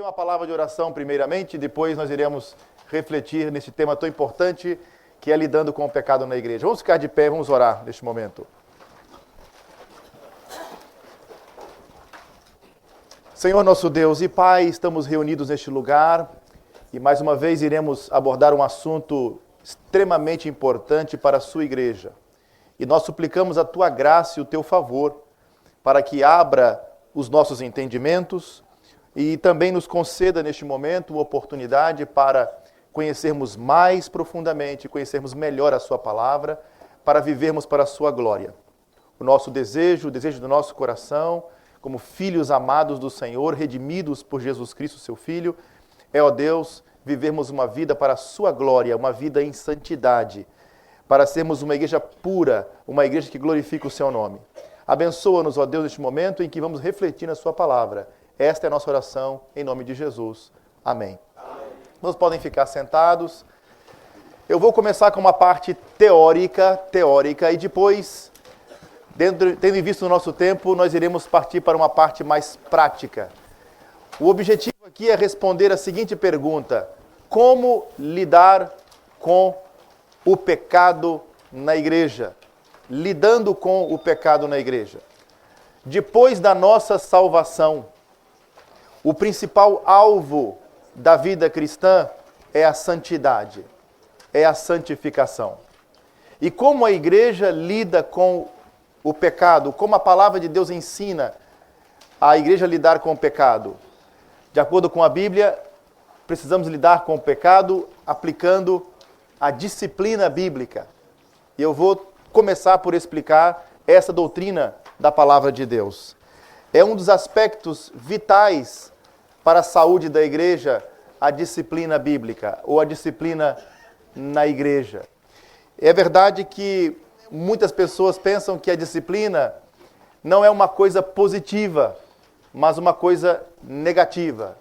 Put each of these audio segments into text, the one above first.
uma palavra de oração primeiramente, depois nós iremos refletir nesse tema tão importante que é lidando com o pecado na igreja. Vamos ficar de pé, vamos orar neste momento. Senhor nosso Deus e Pai, estamos reunidos neste lugar e mais uma vez iremos abordar um assunto extremamente importante para a sua igreja. E nós suplicamos a tua graça e o teu favor para que abra os nossos entendimentos e também nos conceda neste momento uma oportunidade para conhecermos mais profundamente, conhecermos melhor a sua palavra, para vivermos para a sua glória. O nosso desejo, o desejo do nosso coração, como filhos amados do Senhor, redimidos por Jesus Cristo, seu Filho, é, ó Deus, vivermos uma vida para a sua glória, uma vida em santidade, para sermos uma igreja pura, uma igreja que glorifica o seu nome. Abençoa-nos, ó Deus, neste momento em que vamos refletir na sua palavra. Esta é a nossa oração, em nome de Jesus. Amém. Nós podem ficar sentados. Eu vou começar com uma parte teórica, e depois, tendo em vista o nosso tempo, nós iremos partir para uma parte mais prática. O objetivo aqui é responder a seguinte pergunta: como lidar com o pecado na igreja? Lidando com o pecado na igreja. Depois da nossa salvação, o principal alvo da vida cristã é a santidade, é a santificação. E como a igreja lida com o pecado, como a palavra de Deus ensina a igreja a lidar com o pecado? De acordo com a Bíblia, precisamos lidar com o pecado aplicando a disciplina bíblica. E eu vou começar por explicar essa doutrina da palavra de Deus. É um dos aspectos vitais para a saúde da igreja, a disciplina bíblica, ou a disciplina na igreja. É verdade que muitas pessoas pensam que a disciplina não é uma coisa positiva, mas uma coisa negativa.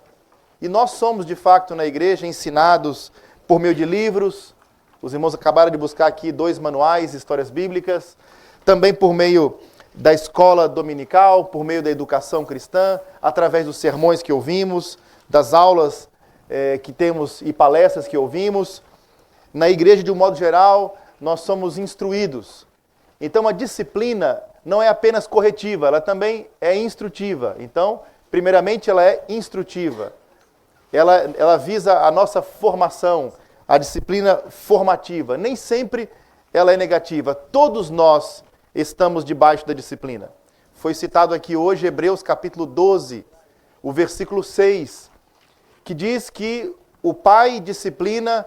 E nós somos, de fato, na igreja, ensinados por meio de livros. Os irmãos acabaram de buscar aqui 2 manuais, histórias bíblicas, também por meio da escola dominical, por meio da educação cristã, através dos sermões que ouvimos, das aulas que temos e palestras que ouvimos. Na igreja, de um modo geral, nós somos instruídos. Então, a disciplina não é apenas corretiva, ela também é instrutiva. Então, primeiramente, ela é instrutiva. Ela visa a nossa formação, a disciplina formativa. Nem sempre ela é negativa. Todos nós estamos debaixo da disciplina. Foi citado aqui hoje Hebreus capítulo 12, o versículo 6, que diz que o pai disciplina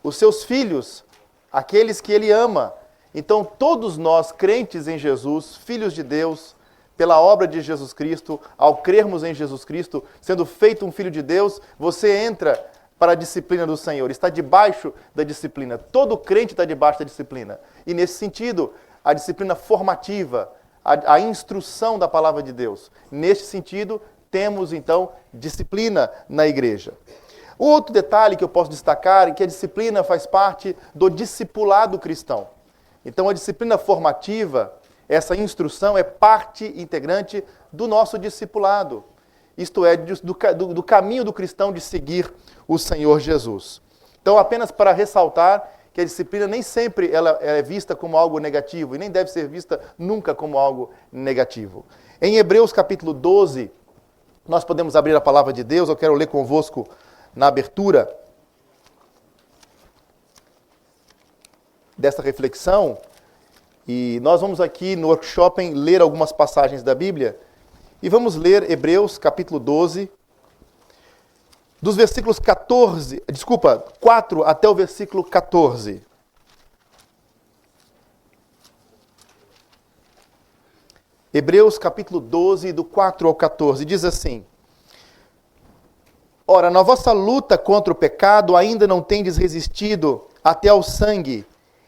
os seus filhos, aqueles que ele ama. Então todos nós, crentes em Jesus, filhos de Deus, pela obra de Jesus Cristo, ao crermos em Jesus Cristo, sendo feito um filho de Deus, você entra para a disciplina do Senhor, está debaixo da disciplina. Todo crente está debaixo da disciplina. E nesse sentido, a disciplina formativa, a instrução da palavra de Deus. Neste sentido, temos então disciplina na igreja. O outro detalhe que eu posso destacar é que a disciplina faz parte do discipulado cristão. Então a disciplina formativa, essa instrução é parte integrante do nosso discipulado. Isto é, do caminho do cristão de seguir o Senhor Jesus. Então, apenas para ressaltar que a disciplina nem sempre ela é vista como algo negativo e nem deve ser vista nunca como algo negativo. Em Hebreus capítulo 12, nós podemos abrir a palavra de Deus. Eu quero ler convosco na abertura desta reflexão. E nós vamos aqui no workshop ler algumas passagens da Bíblia. E vamos ler Hebreus capítulo 12, dos versículos 4 até o versículo 14. Hebreus capítulo 12, do 4 ao 14, diz assim: Ora, na vossa luta contra o pecado ainda não tendes resistido até ao sangue,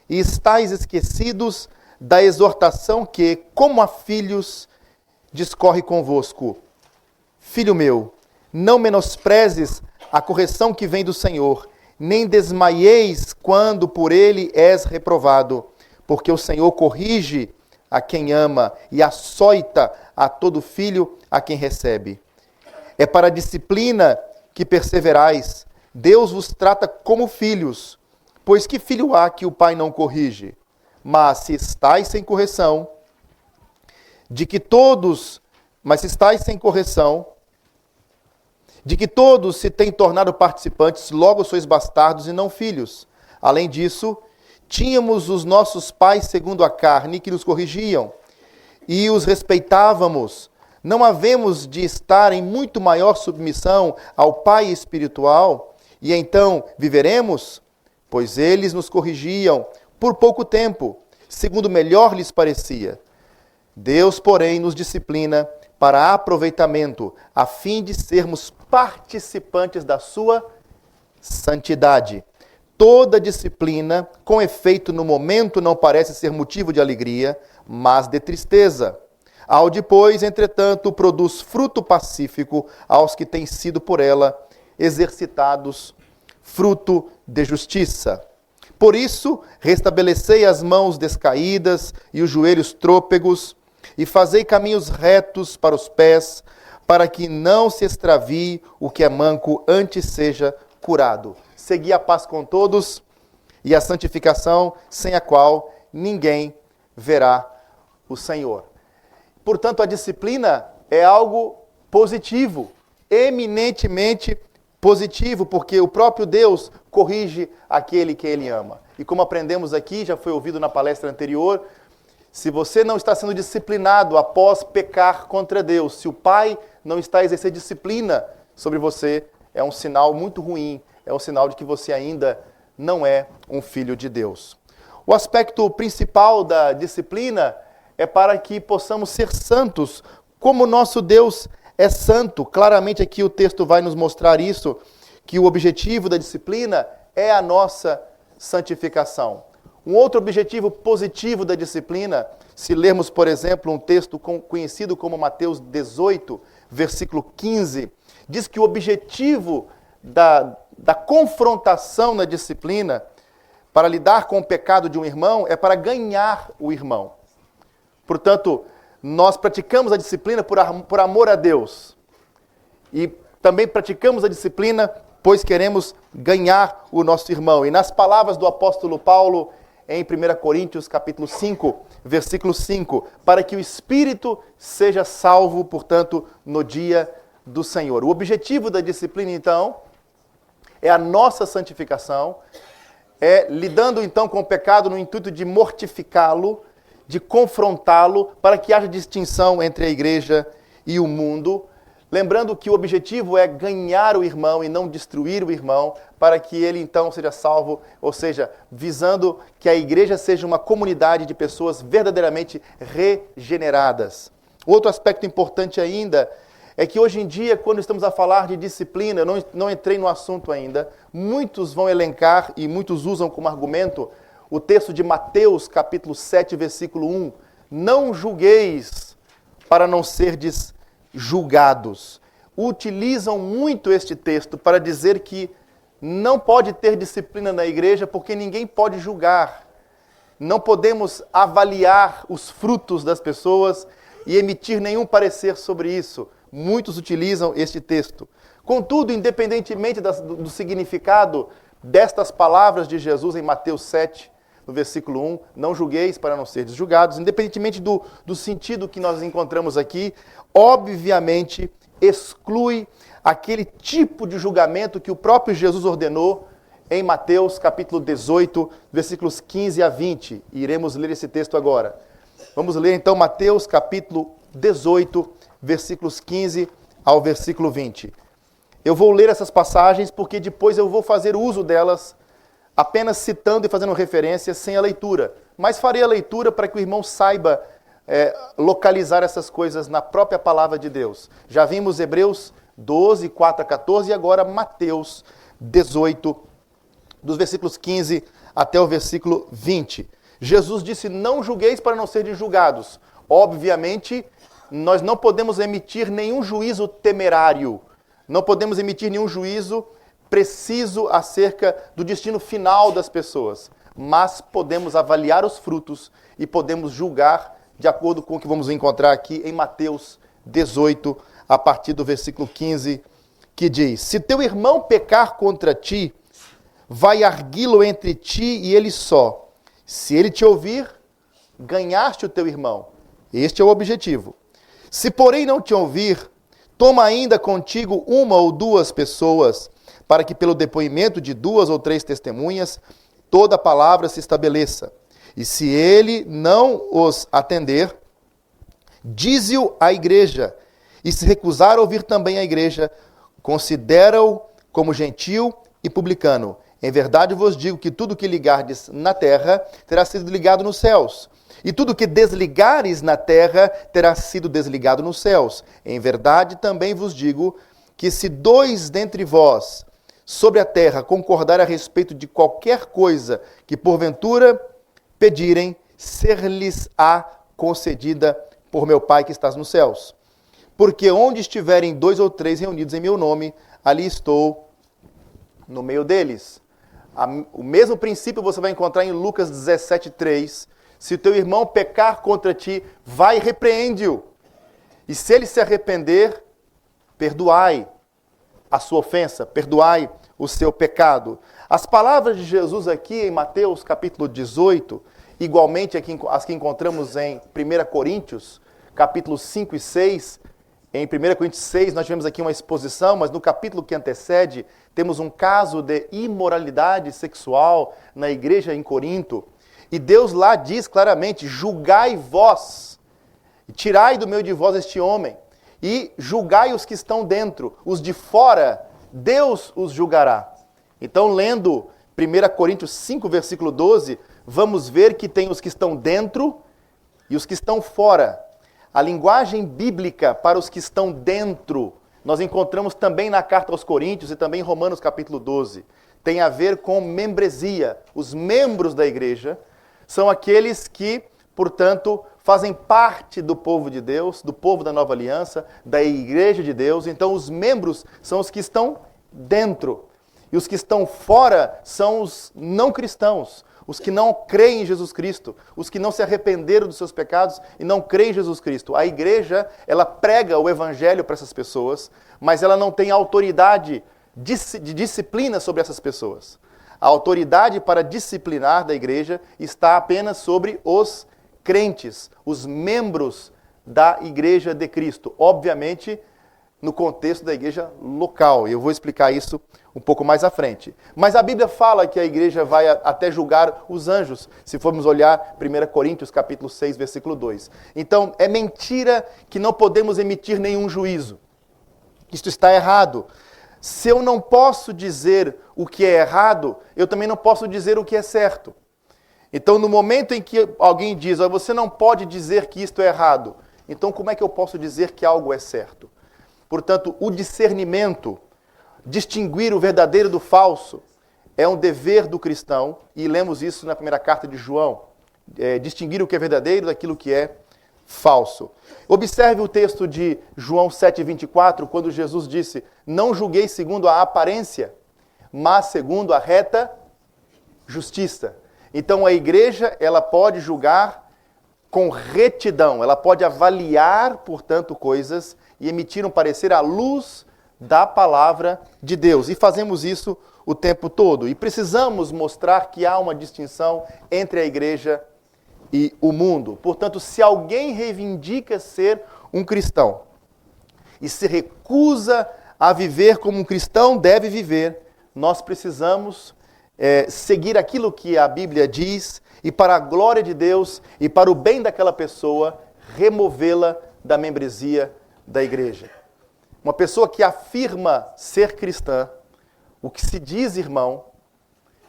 e estáis esquecidos da exortação que, como a filhos, discorre convosco. Filho meu, não menosprezes a correção que vem do Senhor, nem desmaieis quando por ele és reprovado, porque o Senhor corrige a quem ama e açoita a todo filho a quem recebe. É para a disciplina que perseverais. Deus vos trata como filhos. Pois que filho há que o pai não corrige? Mas se estáis sem correção, se estáis sem correção, de que todos se têm tornado participantes, logo sois bastardos e não filhos. Além disso, tínhamos os nossos pais segundo a carne que nos corrigiam, e os respeitávamos. Não havemos de estar em muito maior submissão ao Pai espiritual, e então viveremos? Pois eles nos corrigiam por pouco tempo, segundo melhor lhes parecia. Deus, porém, nos disciplina para aproveitamento, a fim de sermos participantes da sua santidade. Toda disciplina, com efeito no momento, não parece ser motivo de alegria, mas de tristeza. Ao depois, entretanto, produz fruto pacífico aos que têm sido por ela exercitados, fruto de justiça. Por isso, restabelecei as mãos descaídas e os joelhos trôpegos, e fazei caminhos retos para os pés, para que não se extravie o que é manco, antes seja curado. Segui a paz com todos e a santificação, sem a qual ninguém verá o Senhor. Portanto, a disciplina é algo positivo, eminentemente positivo, porque o próprio Deus corrige aquele que Ele ama. E como aprendemos aqui, já foi ouvido na palestra anterior, se você não está sendo disciplinado após pecar contra Deus, se o Pai não está a exercer disciplina sobre você, é um sinal muito ruim, é um sinal de que você ainda não é um filho de Deus. O aspecto principal da disciplina é para que possamos ser santos, como o nosso Deus é santo. Claramente aqui o texto vai nos mostrar isso, que o objetivo da disciplina é a nossa santificação. Um outro objetivo positivo da disciplina, se lermos, por exemplo, um texto conhecido como Mateus 18, versículo 15, diz que o objetivo da confrontação na disciplina, para lidar com o pecado de um irmão, é para ganhar o irmão. Portanto, nós praticamos a disciplina por amor a Deus. E também praticamos a disciplina pois queremos ganhar o nosso irmão. E nas palavras do apóstolo Paulo, em 1 Coríntios capítulo 5, versículo 5, para que o espírito seja salvo, portanto, no dia do Senhor. O objetivo da disciplina, então, é a nossa santificação, é lidando, então, com o pecado no intuito de mortificá-lo, de confrontá-lo, para que haja distinção entre a igreja e o mundo. Lembrando que o objetivo é ganhar o irmão e não destruir o irmão, para que ele então seja salvo, ou seja, visando que a igreja seja uma comunidade de pessoas verdadeiramente regeneradas. Outro aspecto importante ainda é que hoje em dia, quando estamos a falar de disciplina, eu não entrei no assunto ainda, muitos vão elencar e muitos usam como argumento o texto de Mateus, capítulo 7, versículo 1. Não julgueis para não serdes julgados. Utilizam muito este texto para dizer que não pode ter disciplina na igreja porque ninguém pode julgar. Não podemos avaliar os frutos das pessoas e emitir nenhum parecer sobre isso. Muitos utilizam este texto. Contudo, independentemente do significado destas palavras de Jesus em Mateus 7, no versículo 1, não julgueis para não seres julgados, independentemente do sentido que nós encontramos aqui, obviamente exclui aquele tipo de julgamento que o próprio Jesus ordenou em Mateus capítulo 18, versículos 15 a 20. E iremos ler esse texto agora. Vamos ler então Mateus capítulo 18, versículos 15 ao versículo 20. Eu vou ler essas passagens porque depois eu vou fazer uso delas apenas citando e fazendo referência sem a leitura. Mas farei a leitura para que o irmão saiba localizar essas coisas na própria palavra de Deus. Já vimos Hebreus 12, 4 a 14 e agora Mateus 18, dos versículos 15 até o versículo 20. Jesus disse, não julgueis para não serem julgados. Obviamente, nós não podemos emitir nenhum juízo temerário. Não podemos emitir nenhum juízo preciso acerca do destino final das pessoas. Mas podemos avaliar os frutos e podemos julgar de acordo com o que vamos encontrar aqui em Mateus 18, a partir do versículo 15, que diz: se teu irmão pecar contra ti, vai arguí-lo entre ti e ele só. Se ele te ouvir, ganhaste o teu irmão. Este é o objetivo. Se porém não te ouvir, toma ainda contigo uma ou duas pessoas, para que pelo depoimento de 2 ou 3 testemunhas, toda palavra se estabeleça. E se ele não os atender, dize-o à igreja. E se recusar a ouvir também a igreja, considera-o como gentil e publicano. Em verdade vos digo que tudo que ligardes na terra terá sido ligado nos céus. E tudo que desligares na terra terá sido desligado nos céus. Em verdade também vos digo que se 2 dentre vós sobre a terra concordar a respeito de qualquer coisa que porventura pedirem, ser-lhes-á concedida por meu Pai que estás nos céus. Porque onde estiverem 2 ou 3 reunidos em meu nome, ali estou no meio deles. O mesmo princípio você vai encontrar em Lucas 17:3. Se o teu irmão pecar contra ti, vai e repreende-o. E se ele se arrepender, perdoai a sua ofensa, perdoai o seu pecado. As palavras de Jesus aqui em Mateus capítulo 18, igualmente aqui, as que encontramos em 1 Coríntios, capítulos 5 e 6, em 1 Coríntios 6 nós tivemos aqui uma exposição, mas no capítulo que antecede temos um caso de imoralidade sexual na igreja em Corinto. E Deus lá diz claramente: julgai vós, tirai do meio de vós este homem, e julgai os que estão dentro, os de fora, Deus os julgará. Então, lendo 1 Coríntios 5, versículo 12, vamos ver que tem os que estão dentro e os que estão fora. A linguagem bíblica para os que estão dentro, nós encontramos também na carta aos Coríntios e também em Romanos capítulo 12. Tem a ver com membresia. Os membros da igreja são aqueles que, portanto, fazem parte do povo de Deus, do povo da nova aliança, da igreja de Deus. Então, os membros são os que estão dentro. E os que estão fora são os não cristãos, os que não creem em Jesus Cristo, os que não se arrependeram dos seus pecados e não creem em Jesus Cristo. A igreja, ela prega o evangelho para essas pessoas, mas ela não tem autoridade de disciplina sobre essas pessoas. A autoridade para disciplinar da igreja está apenas sobre os crentes, os membros da igreja de Cristo. Obviamente, no contexto da igreja local. E eu vou explicar isso um pouco mais à frente. Mas a Bíblia fala que a igreja vai até julgar os anjos, se formos olhar 1 Coríntios capítulo 6, versículo 2. Então, é mentira que não podemos emitir nenhum juízo. Isto está errado. Se eu não posso dizer o que é errado, eu também não posso dizer o que é certo. Então, no momento em que alguém diz: você não pode dizer que isto é errado, então como é que eu posso dizer que algo é certo? Portanto, o discernimento, distinguir o verdadeiro do falso, é um dever do cristão, e lemos isso na primeira carta de João, distinguir o que é verdadeiro daquilo que é falso. Observe o texto de João 7,24, quando Jesus disse: não julguei segundo a aparência, mas segundo a reta justiça. Então a igreja, ela pode julgar com retidão, ela pode avaliar, portanto, coisas e emitir um parecer à luz da palavra de Deus. E fazemos isso o tempo todo. E precisamos mostrar que há uma distinção entre a igreja e o mundo. Portanto, se alguém reivindica ser um cristão e se recusa a viver como um cristão deve viver, nós precisamos seguir aquilo que a Bíblia diz e, para a glória de Deus e para o bem daquela pessoa, removê-la da membresia da igreja. Uma pessoa que afirma ser cristã, o que se diz irmão,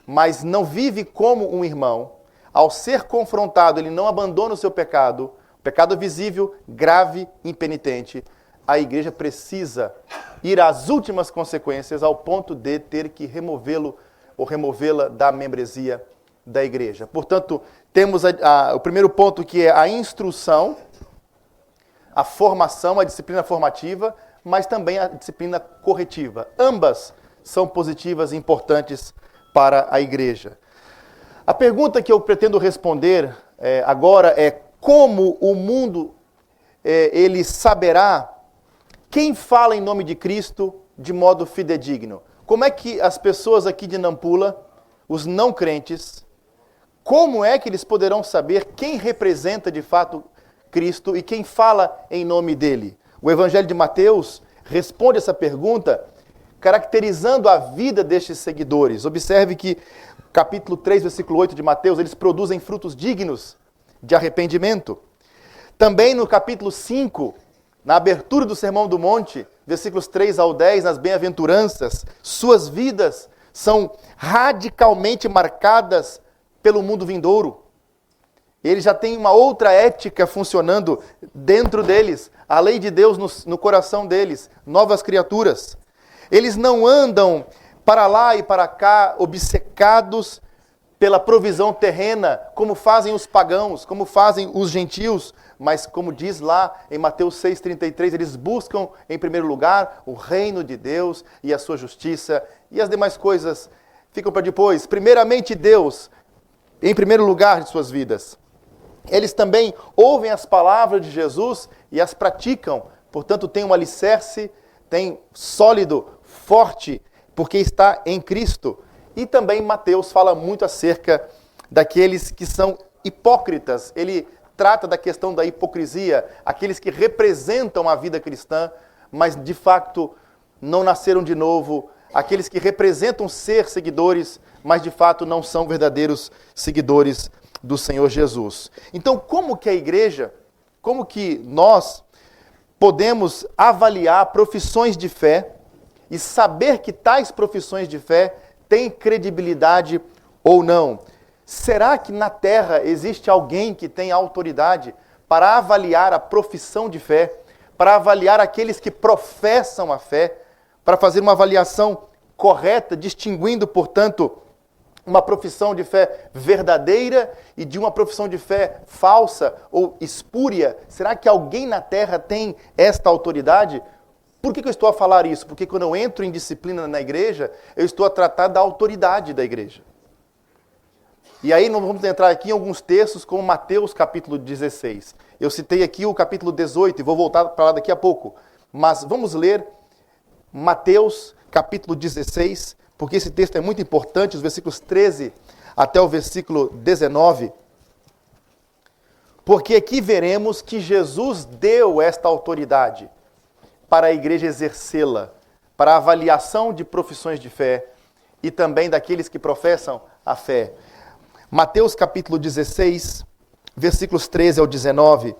mas não vive como um irmão, ao ser confrontado, ele não abandona o seu pecado, pecado visível, grave, impenitente, a igreja precisa ir às últimas consequências ao ponto de ter que removê-lo ou removê-la da membresia da igreja. Portanto, temos o primeiro ponto, que é a instrução, a formação, a disciplina formativa, mas também a disciplina corretiva. Ambas são positivas e importantes para a igreja. A pergunta que eu pretendo responder agora é: como o mundo ele saberá quem fala em nome de Cristo de modo fidedigno? Como é que as pessoas aqui de Nampula, os não crentes, como é que eles poderão saber quem representa de fato Cristo e quem fala em nome dele? O Evangelho de Mateus responde essa pergunta caracterizando a vida destes seguidores. Observe que capítulo 3, versículo 8 de Mateus, eles produzem frutos dignos de arrependimento. Também no capítulo 5, na abertura do Sermão do Monte, versículos 3 ao 10, nas bem-aventuranças, suas vidas são radicalmente marcadas pelo mundo vindouro. Eles já têm uma outra ética funcionando dentro deles, a lei de Deus no coração deles, novas criaturas. Eles não andam para lá e para cá obcecados pela provisão terrena, como fazem os pagãos, como fazem os gentios, mas como diz lá em Mateus 6,33, eles buscam em primeiro lugar o reino de Deus e a sua justiça, e as demais coisas ficam para depois. Primeiramente Deus, em primeiro lugar de suas vidas. Eles também ouvem as palavras de Jesus e as praticam, portanto têm um alicerce, têm sólido, forte, porque está em Cristo. E também Mateus fala muito acerca daqueles que são hipócritas. Ele trata da questão da hipocrisia, aqueles que representam a vida cristã, mas de fato não nasceram de novo, aqueles que representam ser seguidores, mas de fato não são verdadeiros seguidores do Senhor Jesus. Então, como que a igreja, como que nós podemos avaliar profissões de fé e saber que tais profissões de fé têm credibilidade ou não? Será que na terra existe alguém que tem autoridade para avaliar a profissão de fé, para avaliar aqueles que professam a fé, para fazer uma avaliação correta, distinguindo, portanto, uma profissão de fé verdadeira e de uma profissão de fé falsa ou espúria? Será que alguém na terra tem esta autoridade? Por que eu estou a falar isso? Porque quando eu entro em disciplina na igreja, eu estou a tratar da autoridade da igreja. E aí nós vamos entrar aqui em alguns textos, como Mateus capítulo 16. Eu citei aqui o capítulo 18 e vou voltar para lá daqui a pouco. Mas vamos ler Mateus capítulo 16, porque esse texto é muito importante, os versículos 13 até o versículo 19. Porque aqui veremos que Jesus deu esta autoridade para a igreja exercê-la, para a avaliação de profissões de fé e também daqueles que professam a fé. Mateus capítulo 16, versículos 13 ao 19.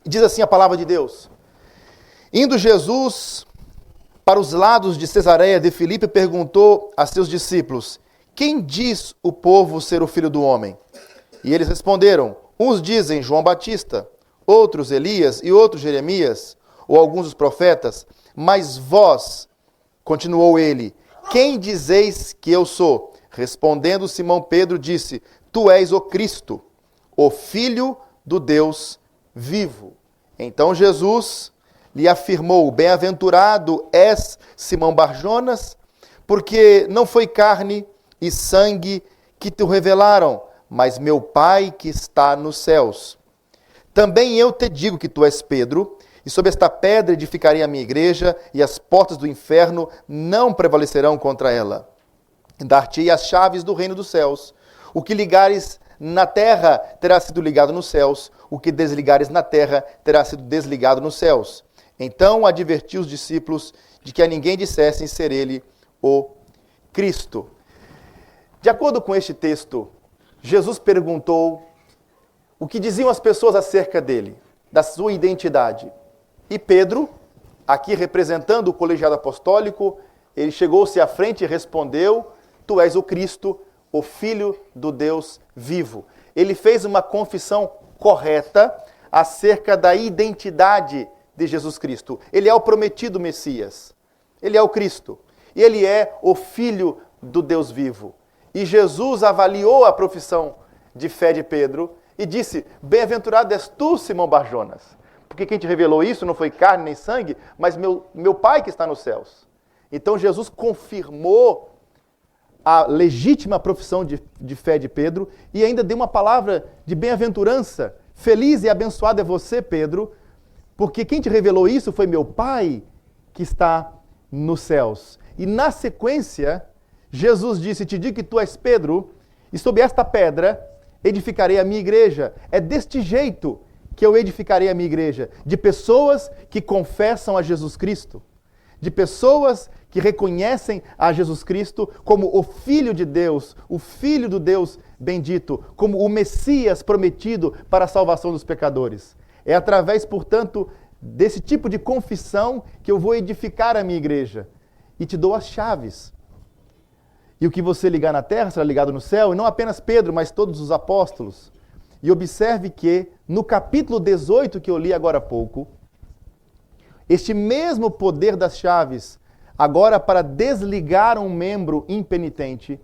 Diz assim a palavra de Deus: Indo Jesus para os lados de Cesareia de Filipe, perguntou a seus discípulos: Quem diz o povo ser o Filho do Homem? E eles responderam: Uns dizem João Batista, outros Elias e outros Jeremias, ou alguns dos profetas. Mas vós, continuou ele, quem dizeis que eu sou? Respondendo Simão Pedro disse: Tu és o Cristo, o Filho do Deus vivo. Então Jesus lhe afirmou: Bem-aventurado és, Simão Barjonas, porque não foi carne e sangue que te revelaram, mas meu Pai que está nos céus. Também eu te digo que tu és Pedro, e sobre esta pedra edificarei a minha igreja, e as portas do inferno não prevalecerão contra ela. Dar-te-ei as chaves do reino dos céus. O que ligares na terra terá sido ligado nos céus, o que desligares na terra terá sido desligado nos céus. Então advertiu os discípulos de que a ninguém dissessem ser ele o Cristo. De acordo com este texto, Jesus perguntou o que diziam as pessoas acerca dele, da sua identidade. E Pedro, aqui representando o colegiado apostólico, ele chegou-se à frente e respondeu: Tu és o Cristo, o Filho do Deus vivo. Ele fez uma confissão correta acerca da identidade de Jesus Cristo. Ele é o prometido Messias. Ele é o Cristo. E ele é o Filho do Deus vivo. E Jesus avaliou a profissão de fé de Pedro e disse: Bem-aventurado és tu, Simão Barjonas. Porque quem te revelou isso não foi carne nem sangue, mas meu Pai que está nos céus. Então Jesus confirmou a legítima profissão de fé de Pedro e ainda deu uma palavra de bem-aventurança. Feliz e abençoado é você, Pedro, porque quem te revelou isso foi meu Pai que está nos céus. E na sequência, Jesus disse, te digo que tu és Pedro, e sobre esta pedra edificarei a minha igreja. É deste jeito que eu edificarei a minha igreja, de pessoas que confessam a Jesus Cristo, de pessoas que reconhecem a Jesus Cristo como o Filho de Deus, o Filho do Deus bendito, como o Messias prometido para a salvação dos pecadores. É através, portanto, desse tipo de confissão que eu vou edificar a minha igreja. E te dou as chaves. E o que você ligar na terra será ligado no céu, e não apenas Pedro, mas todos os apóstolos. E observe que, no capítulo 18 que eu li agora há pouco, este mesmo poder das chaves, agora para desligar um membro impenitente,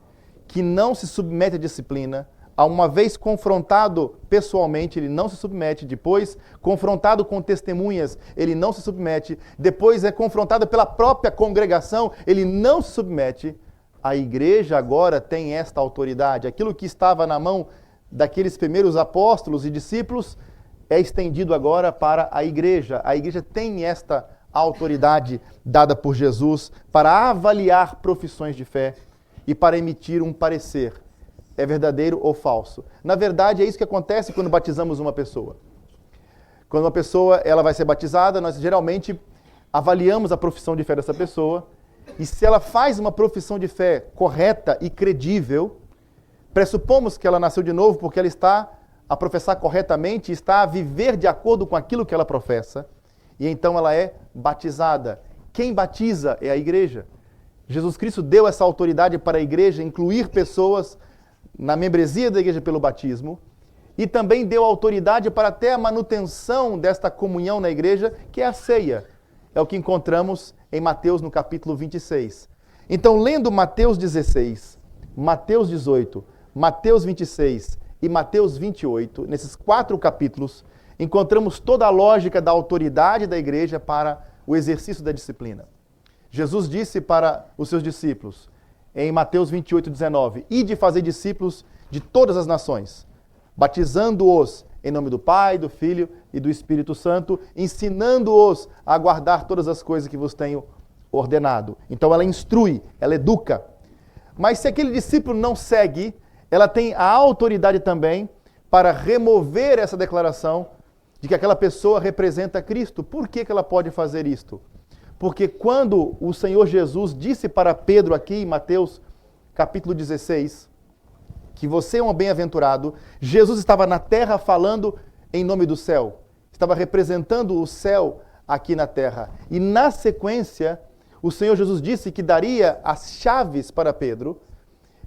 que não se submete à disciplina, uma vez confrontado pessoalmente, ele não se submete, depois confrontado com testemunhas, ele não se submete, depois é confrontado pela própria congregação, ele não se submete. A igreja agora tem esta autoridade. Aquilo que estava na mão daqueles primeiros apóstolos e discípulos é estendido agora para a igreja. A igreja tem esta autoridade dada por Jesus para avaliar profissões de fé e para emitir um parecer. É verdadeiro ou falso? Na verdade, é isso que acontece quando batizamos uma pessoa. Quando uma pessoa ela vai ser batizada, nós geralmente avaliamos a profissão de fé dessa pessoa, e se ela faz uma profissão de fé correta e credível, pressupomos que ela nasceu de novo porque ela está a professar corretamente, está a viver de acordo com aquilo que ela professa, e então ela é batizada. Quem batiza é a igreja. Jesus Cristo deu essa autoridade para a igreja incluir pessoas na membresia da igreja pelo batismo, e também deu autoridade para até a manutenção desta comunhão na igreja, que é a ceia. É o que encontramos em Mateus no capítulo 26. Então, lendo Mateus 16, Mateus 18, Mateus 26 e Mateus 28, nesses 4 capítulos, encontramos toda a lógica da autoridade da igreja para o exercício da disciplina. Jesus disse para os seus discípulos, em Mateus 28, 19, ide fazer discípulos de todas as nações, batizando-os em nome do Pai, do Filho e do Espírito Santo, ensinando-os a guardar todas as coisas que vos tenho ordenado. Então ela instrui, ela educa. Mas se aquele discípulo não segue, ela tem a autoridade também para remover essa declaração de que aquela pessoa representa Cristo. Por que ela pode fazer isto? Porque quando o Senhor Jesus disse para Pedro aqui em Mateus capítulo 16, que você é um bem-aventurado, Jesus estava na terra falando em nome do céu. Estava representando o céu aqui na terra. E na sequência, o Senhor Jesus disse que daria as chaves para Pedro,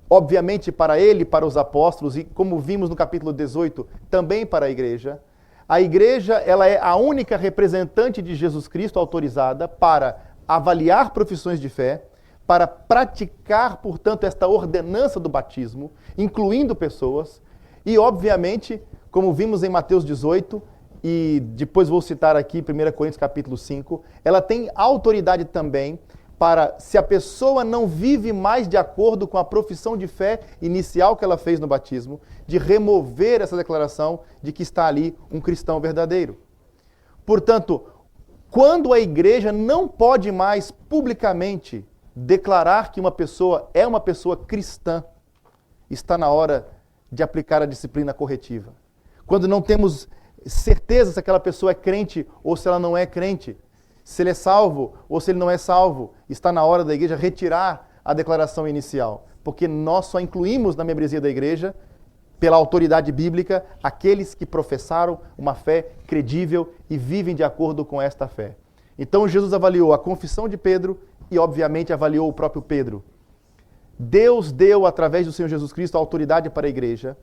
obviamente para ele, para os apóstolos, e como vimos no capítulo 18, também para a igreja. A igreja, ela é a única representante de Jesus Cristo autorizada para avaliar profissões de fé, para praticar, portanto, esta ordenança do batismo, incluindo pessoas, e, obviamente, como vimos em Mateus 18, e depois vou citar aqui 1 Coríntios capítulo 5, ela tem autoridade também para, se a pessoa não vive mais de acordo com a profissão de fé inicial que ela fez no batismo, de remover essa declaração de que está ali um cristão verdadeiro. Portanto, quando a igreja não pode mais publicamente declarar que uma pessoa é uma pessoa cristã, está na hora de aplicar a disciplina corretiva. Quando não temos certeza se aquela pessoa é crente ou se ela não é crente, se ele é salvo ou se ele não é salvo, está na hora da igreja retirar a declaração inicial, porque nós só incluímos na membresia da igreja, pela autoridade bíblica, aqueles que professaram uma fé credível e vivem de acordo com esta fé. Então Jesus avaliou a confissão de Pedro e, obviamente, avaliou o próprio Pedro. Deus deu, através do Senhor Jesus Cristo, a autoridade para a igreja,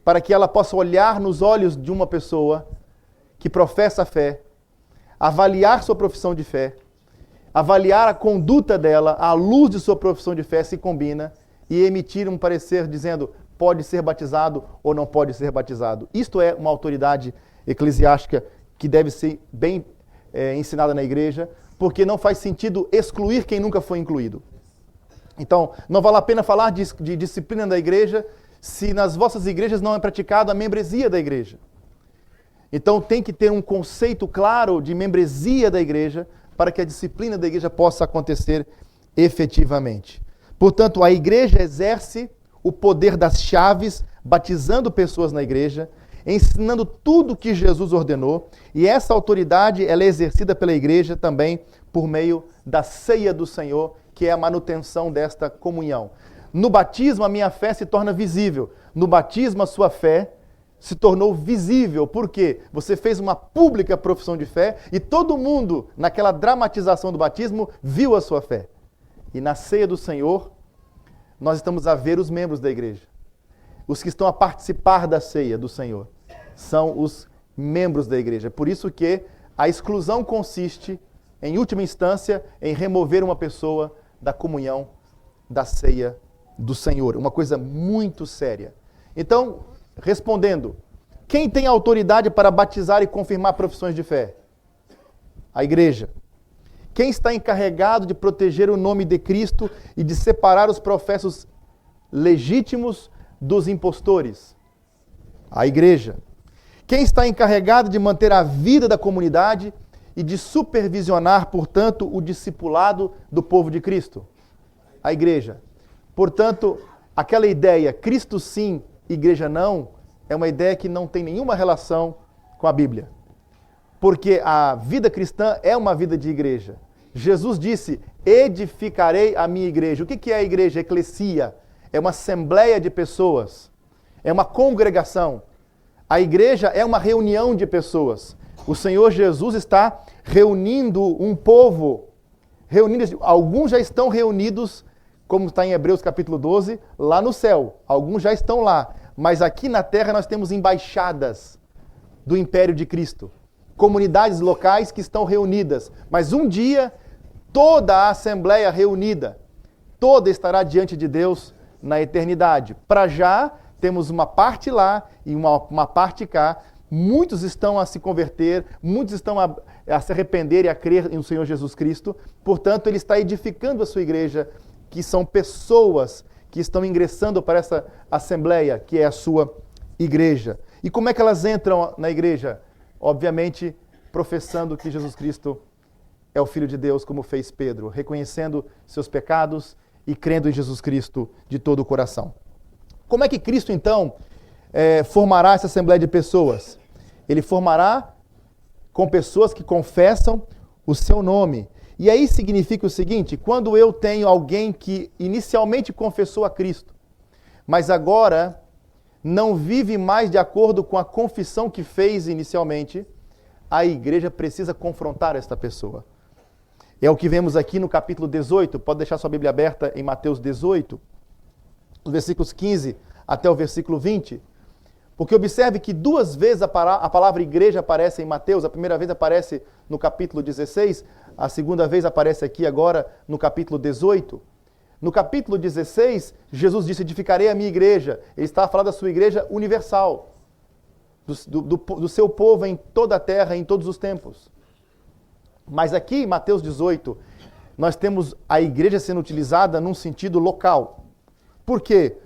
para que ela possa olhar nos olhos de uma pessoa que professa a fé, avaliar sua profissão de fé, avaliar a conduta dela à luz de sua profissão de fé, se combina, e emitir um parecer dizendo pode ser batizado ou não pode ser batizado. Isto é uma autoridade eclesiástica que deve ser bem ensinada na igreja, porque não faz sentido excluir quem nunca foi incluído. Então, não vale a pena falar de disciplina da igreja se nas vossas igrejas não é praticada a membresia da igreja. Então, tem que ter um conceito claro de membresia da igreja para que a disciplina da igreja possa acontecer efetivamente. Portanto, a igreja exerce o poder das chaves, batizando pessoas na igreja, ensinando tudo o que Jesus ordenou, e essa autoridade ela é exercida pela igreja também por meio da ceia do Senhor, que é a manutenção desta comunhão. No batismo, a minha fé se torna visível. No batismo, a sua fé se tornou visível. Por quê? Você fez uma pública profissão de fé e todo mundo, naquela dramatização do batismo, viu a sua fé. E na ceia do Senhor, nós estamos a ver os membros da igreja. Os que estão a participar da ceia do Senhor são os membros da igreja. Por isso que a exclusão consiste, em última instância, em remover uma pessoa da comunhão da ceia do Senhor. Uma coisa muito séria. Então, respondendo, quem tem autoridade para batizar e confirmar profissões de fé? A igreja. Quem está encarregado de proteger o nome de Cristo e de separar os professos legítimos dos impostores? A igreja. Quem está encarregado de manter a vida da comunidade e de supervisionar, portanto, o discipulado do povo de Cristo? A igreja. Portanto, aquela ideia, Cristo sim, igreja não, é uma ideia que não tem nenhuma relação com a Bíblia. Porque a vida cristã é uma vida de igreja. Jesus disse, edificarei a minha igreja. O que é a igreja? Eclesia. É uma assembleia de pessoas. É uma congregação. A igreja é uma reunião de pessoas. O Senhor Jesus está reunindo um povo. Alguns já estão reunidos, como está em Hebreus capítulo 12, lá no céu. Alguns já estão lá. Mas aqui na terra nós temos embaixadas do império de Cristo. Comunidades locais que estão reunidas. Mas um dia, toda a assembleia reunida, toda estará diante de Deus na eternidade. Para já, temos uma parte lá e uma parte cá. Muitos estão a se converter, muitos estão a se arrepender e a crer no Senhor Jesus Cristo. Portanto, Ele está edificando a sua igreja, que são pessoas que estão ingressando para essa assembleia, que é a sua igreja. E como é que elas entram na igreja? Obviamente, professando que Jesus Cristo é o Filho de Deus, como fez Pedro, reconhecendo seus pecados e crendo em Jesus Cristo de todo o coração. Como é que Cristo, então, formará essa assembleia de pessoas? Ele formará com pessoas que confessam o seu nome. E aí significa o seguinte, quando eu tenho alguém que inicialmente confessou a Cristo, mas agora não vive mais de acordo com a confissão que fez inicialmente, a igreja precisa confrontar esta pessoa. É o que vemos aqui no capítulo 18, pode deixar sua Bíblia aberta em Mateus 18, os versículos 15 até o versículo 20, porque observe que duas vezes a palavra igreja aparece em Mateus, a primeira vez aparece no capítulo 16, a segunda vez aparece aqui agora no capítulo 18. No capítulo 16, Jesus disse, edificarei a minha igreja. Ele está a falar da sua igreja universal, do seu povo em toda a terra, em todos os tempos. Mas aqui em Mateus 18, nós temos a igreja sendo utilizada num sentido local. Por quê?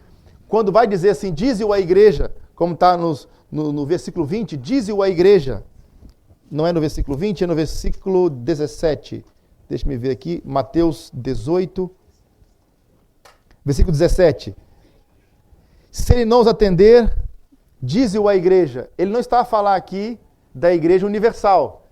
Quando vai dizer assim, dize-o a igreja, como está no versículo 20, dize-o a igreja. Não é no versículo 20, é no versículo 17. Deixa-me ver aqui, Mateus 18, versículo 17. Se ele não os atender, dize-o à igreja. Ele não está a falar aqui da igreja universal.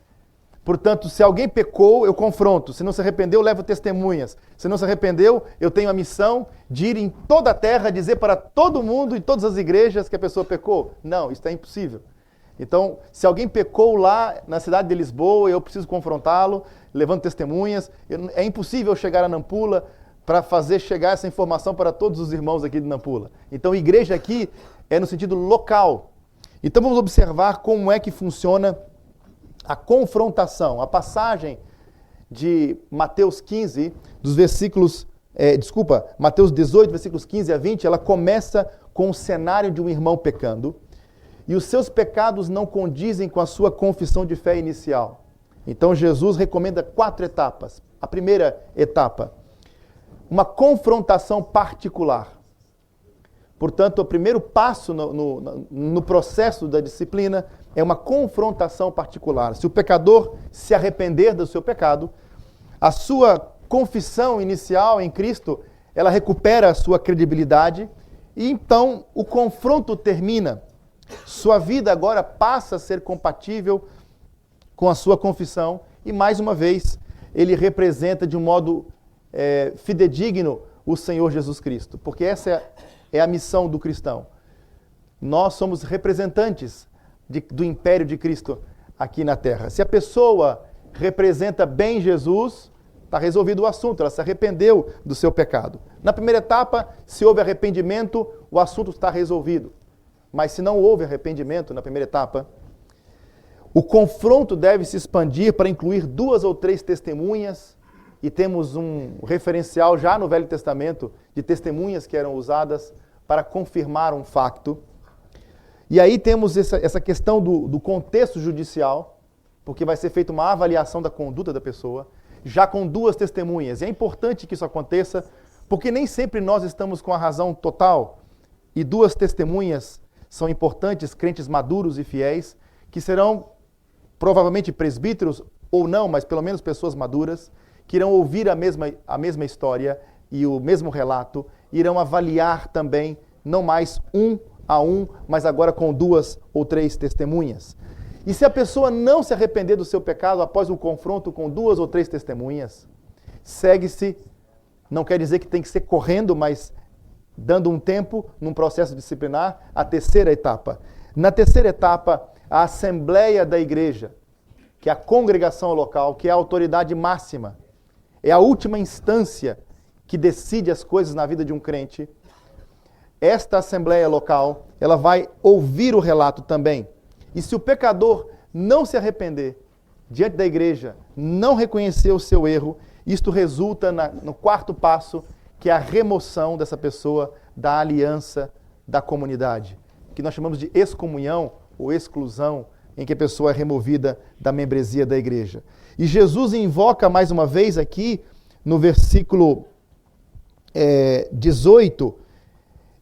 Portanto, se alguém pecou, eu confronto. Se não se arrependeu, eu levo testemunhas. Se não se arrependeu, eu tenho a missão de ir em toda a terra, dizer para todo mundo, em todas as igrejas, que a pessoa pecou. Não, isso é impossível. Então, se alguém pecou lá na cidade de Lisboa, eu preciso confrontá-lo, levando testemunhas. É impossível chegar a Nampula para fazer chegar essa informação para todos os irmãos aqui de Nampula. Então, igreja aqui é no sentido local. Então, vamos observar como é que funciona a confrontação. A passagem de Mateus 15, dos versículos, Mateus 18, versículos 15 a 20, ela começa com o cenário de um irmão pecando, e os seus pecados não condizem com a sua confissão de fé inicial. Então Jesus recomenda 4 etapas. A primeira etapa, uma confrontação particular. Portanto, o primeiro passo no processo da disciplina é uma confrontação particular. Se o pecador se arrepender do seu pecado, a sua confissão inicial em Cristo, ela recupera a sua credibilidade e então o confronto termina. Sua vida agora passa a ser compatível com a sua confissão e, mais uma vez, ele representa de um modo fidedigno o Senhor Jesus Cristo, porque essa é a missão do cristão. Nós somos representantes do império de Cristo aqui na terra. Se a pessoa representa bem Jesus, está resolvido o assunto, ela se arrependeu do seu pecado. Na primeira etapa, se houve arrependimento, o assunto está resolvido. Mas se não houve arrependimento na primeira etapa, o confronto deve se expandir para incluir 2 ou 3 testemunhas, e temos um referencial já no Velho Testamento de testemunhas que eram usadas para confirmar um facto. E aí temos essa questão do contexto judicial, porque vai ser feita uma avaliação da conduta da pessoa, já com 2 testemunhas. E é importante que isso aconteça, porque nem sempre nós estamos com a razão total. E 2 testemunhas são importantes, crentes maduros e fiéis, que serão provavelmente presbíteros ou não, mas pelo menos pessoas maduras, que irão ouvir a mesma história e o mesmo relato, irão avaliar também, não mais 1 a 1, mas agora com 2 ou 3 testemunhas. E se a pessoa não se arrepender do seu pecado após um confronto com 2 ou 3 testemunhas, segue-se, não quer dizer que tem que ser correndo, mas dando um tempo num processo disciplinar, a terceira etapa. Na terceira etapa, a Assembleia da Igreja, que é a congregação local, que é a autoridade máxima, é a última instância que decide as coisas na vida de um crente. Esta Assembleia local, ela vai ouvir o relato também. E se o pecador não se arrepender diante da igreja, não reconhecer o seu erro, isto resulta no 4º passo, que é a remoção dessa pessoa da aliança da comunidade, que nós chamamos de excomunhão ou exclusão, em que a pessoa é removida da membresia da igreja. E Jesus invoca mais uma vez aqui, no versículo 18,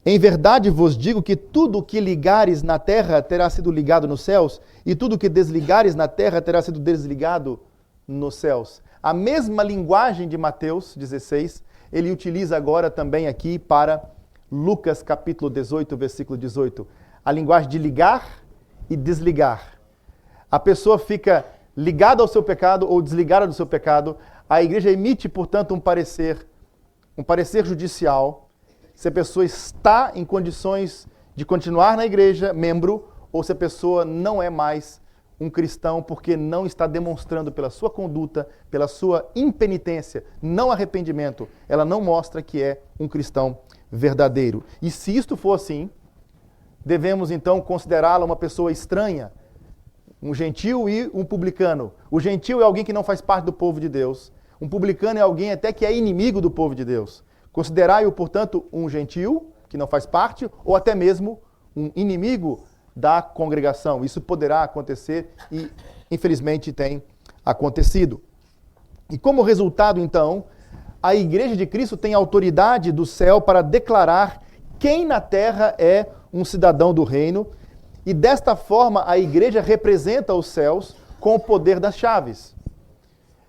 em verdade vos digo que tudo o que ligares na terra terá sido ligado nos céus, e tudo o que desligares na terra terá sido desligado nos céus. A mesma linguagem de Mateus 16, ele utiliza agora também aqui para Lucas capítulo 18, versículo 18. A linguagem de ligar e desligar. A pessoa fica ligada ao seu pecado ou desligada do seu pecado. A igreja emite, portanto, um parecer judicial, se a pessoa está em condições de continuar na igreja, membro, ou se a pessoa não é mais um cristão porque não está demonstrando pela sua conduta, pela sua impenitência, não arrependimento, ela não mostra que é um cristão verdadeiro. E se isto for assim, devemos então considerá-la uma pessoa estranha, um gentil e um publicano. O gentil é alguém que não faz parte do povo de Deus. Um publicano é alguém até que é inimigo do povo de Deus. Considerai-o, portanto, um gentil, que não faz parte, ou até mesmo um inimigo da congregação. Isso poderá acontecer e, infelizmente, tem acontecido. E como resultado, então, a Igreja de Cristo tem autoridade do céu para declarar quem na terra é um cidadão do reino, e desta forma a Igreja representa os céus com o poder das chaves.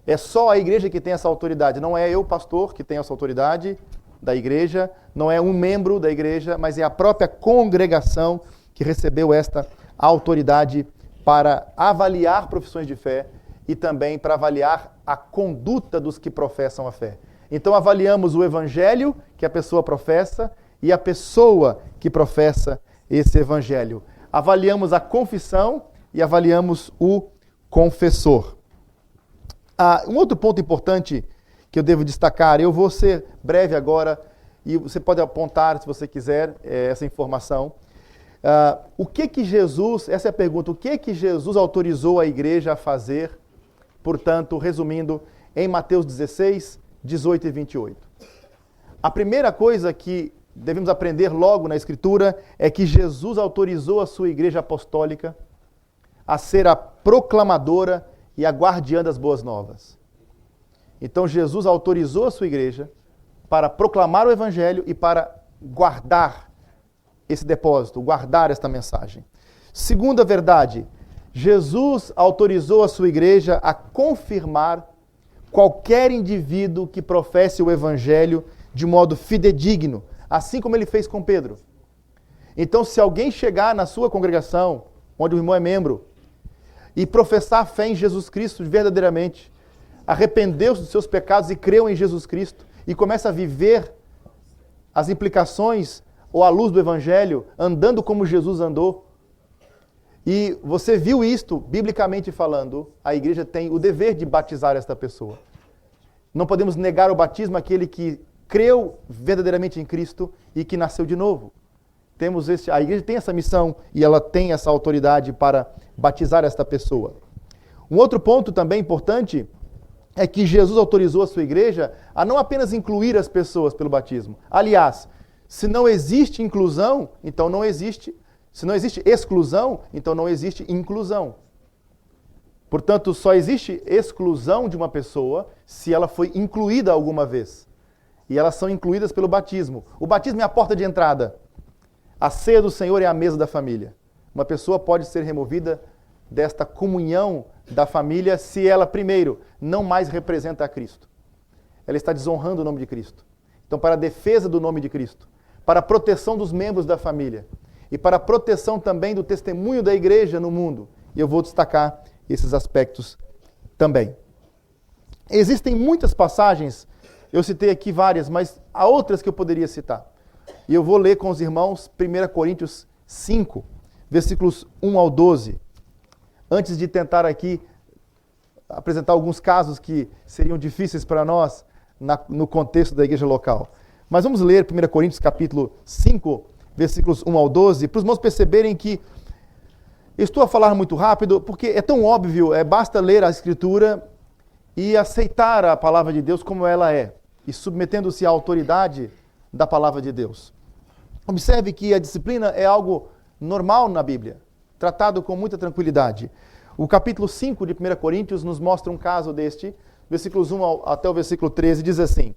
É só a igreja que tem essa autoridade, não é eu, pastor, que tenho essa autoridade da igreja, não é um membro da igreja, mas é a própria congregação que recebeu esta autoridade para avaliar profissões de fé e também para avaliar a conduta dos que professam a fé. Então avaliamos o evangelho que a pessoa professa e a pessoa que professa esse evangelho. Avaliamos a confissão e avaliamos o confessor. Um outro ponto importante que eu devo destacar, eu vou ser breve agora, e você pode apontar, se você quiser, essa informação. O que Jesus, essa é a pergunta, o que Jesus autorizou a igreja a fazer, portanto, resumindo, em Mateus 16, 18 e 28. A primeira coisa que devemos aprender logo na Escritura é que Jesus autorizou a sua igreja apostólica a ser a proclamadora e a guardiã das boas novas. Então Jesus autorizou a sua igreja para proclamar o Evangelho e para guardar esse depósito, guardar esta mensagem. Segunda verdade, Jesus autorizou a sua igreja a confirmar qualquer indivíduo que professe o Evangelho de modo fidedigno, assim como ele fez com Pedro. Então, se alguém chegar na sua congregação, onde o irmão é membro, e professar a fé em Jesus Cristo verdadeiramente, arrependeu-se dos seus pecados e creu em Jesus Cristo, e começa a viver as implicações ou a luz do Evangelho, andando como Jesus andou, e você viu isto, biblicamente falando, a igreja tem o dever de batizar esta pessoa. Não podemos negar o batismo àquele que creu verdadeiramente em Cristo e que nasceu de novo. A igreja tem essa missão e ela tem essa autoridade para batizar esta pessoa. Um outro ponto também importante é que Jesus autorizou a sua igreja a não apenas incluir as pessoas pelo batismo. Aliás, se não existe inclusão, então não existe. Se não existe exclusão, então não existe inclusão. Portanto, só existe exclusão de uma pessoa se ela foi incluída alguma vez. E elas são incluídas pelo batismo. O batismo é a porta de entrada. A ceia do Senhor é a mesa da família. Uma pessoa pode ser removida desta comunhão da família se ela, primeiro, não mais representa a Cristo. Ela está desonrando o nome de Cristo. Então, para a defesa do nome de Cristo, para a proteção dos membros da família e para a proteção também do testemunho da igreja no mundo, e eu vou destacar esses aspectos também. Existem muitas passagens, eu citei aqui várias, mas há outras que eu poderia citar. E eu vou ler com os irmãos 1 Coríntios 5, versículos 1 ao 12. Antes de tentar aqui apresentar alguns casos que seriam difíceis para nós no contexto da igreja local. Mas vamos ler 1 Coríntios capítulo 5, versículos 1 ao 12, para os irmãos perceberem que eu estou a falar muito rápido, porque é tão óbvio, basta ler a Escritura e aceitar a palavra de Deus como ela é, e submetendo-se à autoridade da palavra de Deus. Observe que a disciplina é algo normal na Bíblia, tratado com muita tranquilidade. O capítulo 5 de 1 Coríntios nos mostra um caso deste, versículos 1 até o versículo 13, diz assim: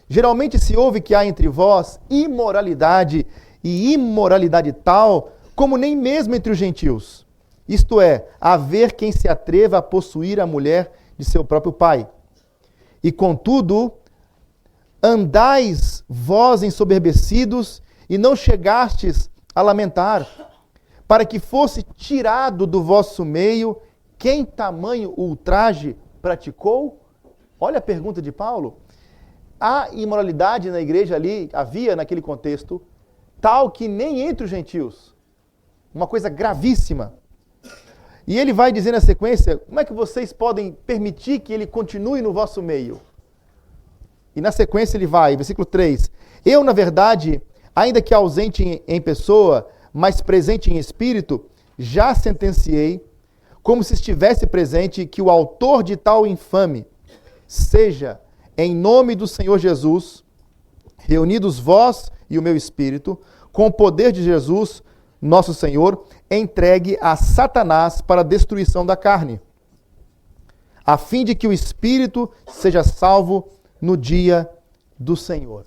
geralmente se ouve que há entre vós imoralidade, e imoralidade tal, como nem mesmo entre os gentios. Isto é, haver quem se atreva a possuir a mulher de seu próprio pai. E contudo, andais vós ensoberbecidos, e não chegastes a lamentar, para que fosse tirado do vosso meio quem tamanho ultraje praticou? Olha a pergunta de Paulo. Há imoralidade na igreja ali, havia naquele contexto, tal que nem entre os gentios. Uma coisa gravíssima. E ele vai dizer na sequência, como é que vocês podem permitir que ele continue no vosso meio? E na sequência ele vai, versículo 3. Eu, na verdade, ainda que ausente em pessoa, mas presente em espírito, já sentenciei, como se estivesse presente, que o autor de tal infame seja, em nome do Senhor Jesus, reunidos vós e o meu espírito, com o poder de Jesus, nosso Senhor, entregue a Satanás para a destruição da carne, a fim de que o espírito seja salvo no dia do Senhor.